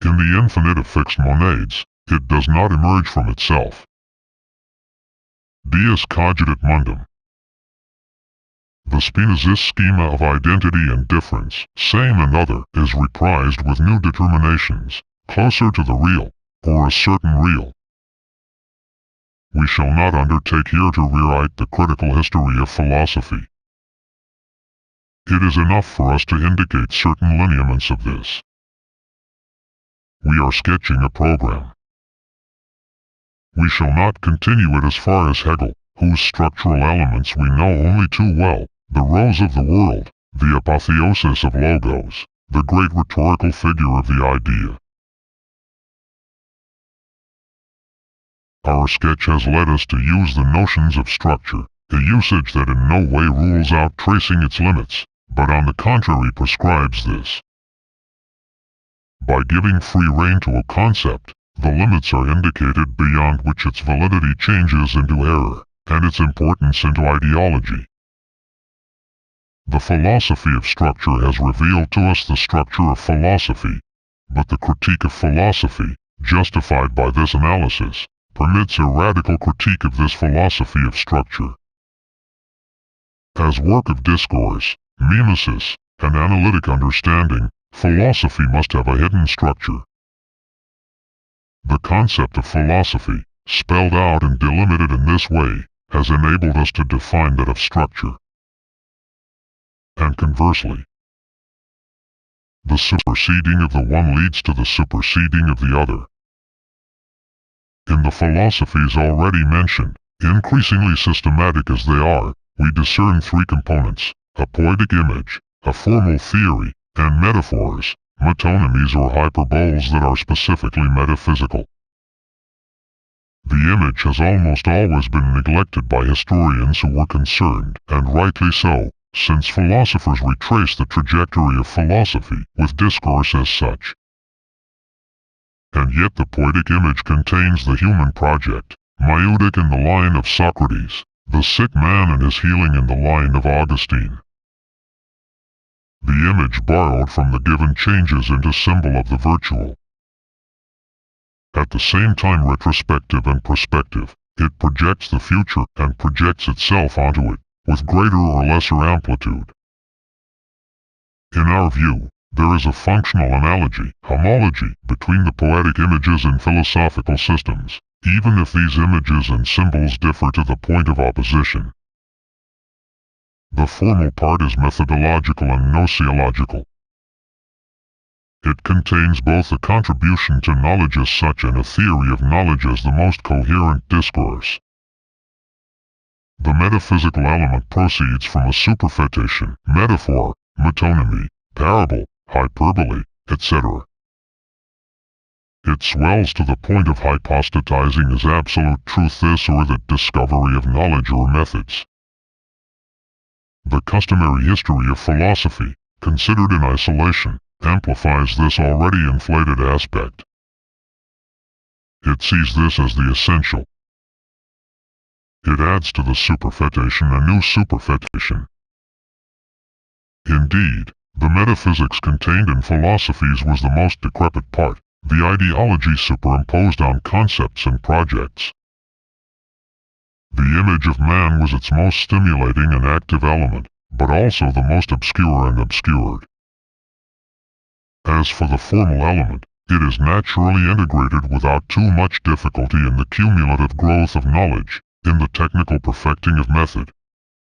In the infinite of fixed monades, it does not emerge from itself. Dies cogitat mundum. The Spinozist schema of identity and difference, same and other, is reprised with new determinations, closer to the real, or a certain real. We shall not undertake here to rewrite the critical history of philosophy. It is enough for us to indicate certain lineaments of this. We are sketching a program. We shall not continue it as far as Hegel, whose structural elements we know only too well, the rose of the world, the apotheosis of logos, the great rhetorical figure of the idea. Our sketch has led us to use the notions of structure, a usage that in no way rules out tracing its limits, but on the contrary prescribes this. By giving free rein to a concept, the limits are indicated beyond which its validity changes into error, and its importance into ideology. The philosophy of structure has revealed to us the structure of philosophy, but the critique of philosophy, justified by this analysis, permits a radical critique of this philosophy of structure. As work of discourse, mimesis, and analytic understanding, philosophy must have a hidden structure. The concept of philosophy, spelled out and delimited in this way, has enabled us to define that of structure. And conversely, the superseding of the one leads to the superseding of the other. In the philosophies already mentioned, increasingly systematic as they are, we discern three components: a poetic image, a formal theory, and metaphors, metonymies or hyperboles that are specifically metaphysical. The image has almost always been neglected by historians who were concerned, and rightly so, since philosophers retrace the trajectory of philosophy with discourse as such. And yet the poetic image contains the human project, Maieutic in the line of Socrates, the sick man and his healing in the line of Augustine. The image borrowed from the given changes into symbol of the virtual. At the same time retrospective and prospective, it projects the future and projects itself onto it, with greater or lesser amplitude. In our view, there is a functional analogy, homology, between the poetic images and philosophical systems, even if these images and symbols differ to the point of opposition. The formal part is methodological and gnoseological. It contains both a contribution to knowledge as such and a theory of knowledge as the most coherent discourse. The metaphysical element proceeds from a superfetation, metaphor, metonymy, parable, hyperbole, etc. It swells to the point of hypostatizing as absolute truth this or that discovery of knowledge or methods. The customary history of philosophy, considered in isolation, amplifies this already inflated aspect. It sees this as the essential. It adds to the superfetation a new superfetation. Indeed, the metaphysics contained in philosophies was the most decrepit part, the ideology superimposed on concepts and projects. The image of man was its most stimulating and active element, but also the most obscure and obscured. As for the formal element, it is naturally integrated without too much difficulty in the cumulative growth of knowledge, in the technical perfecting of method,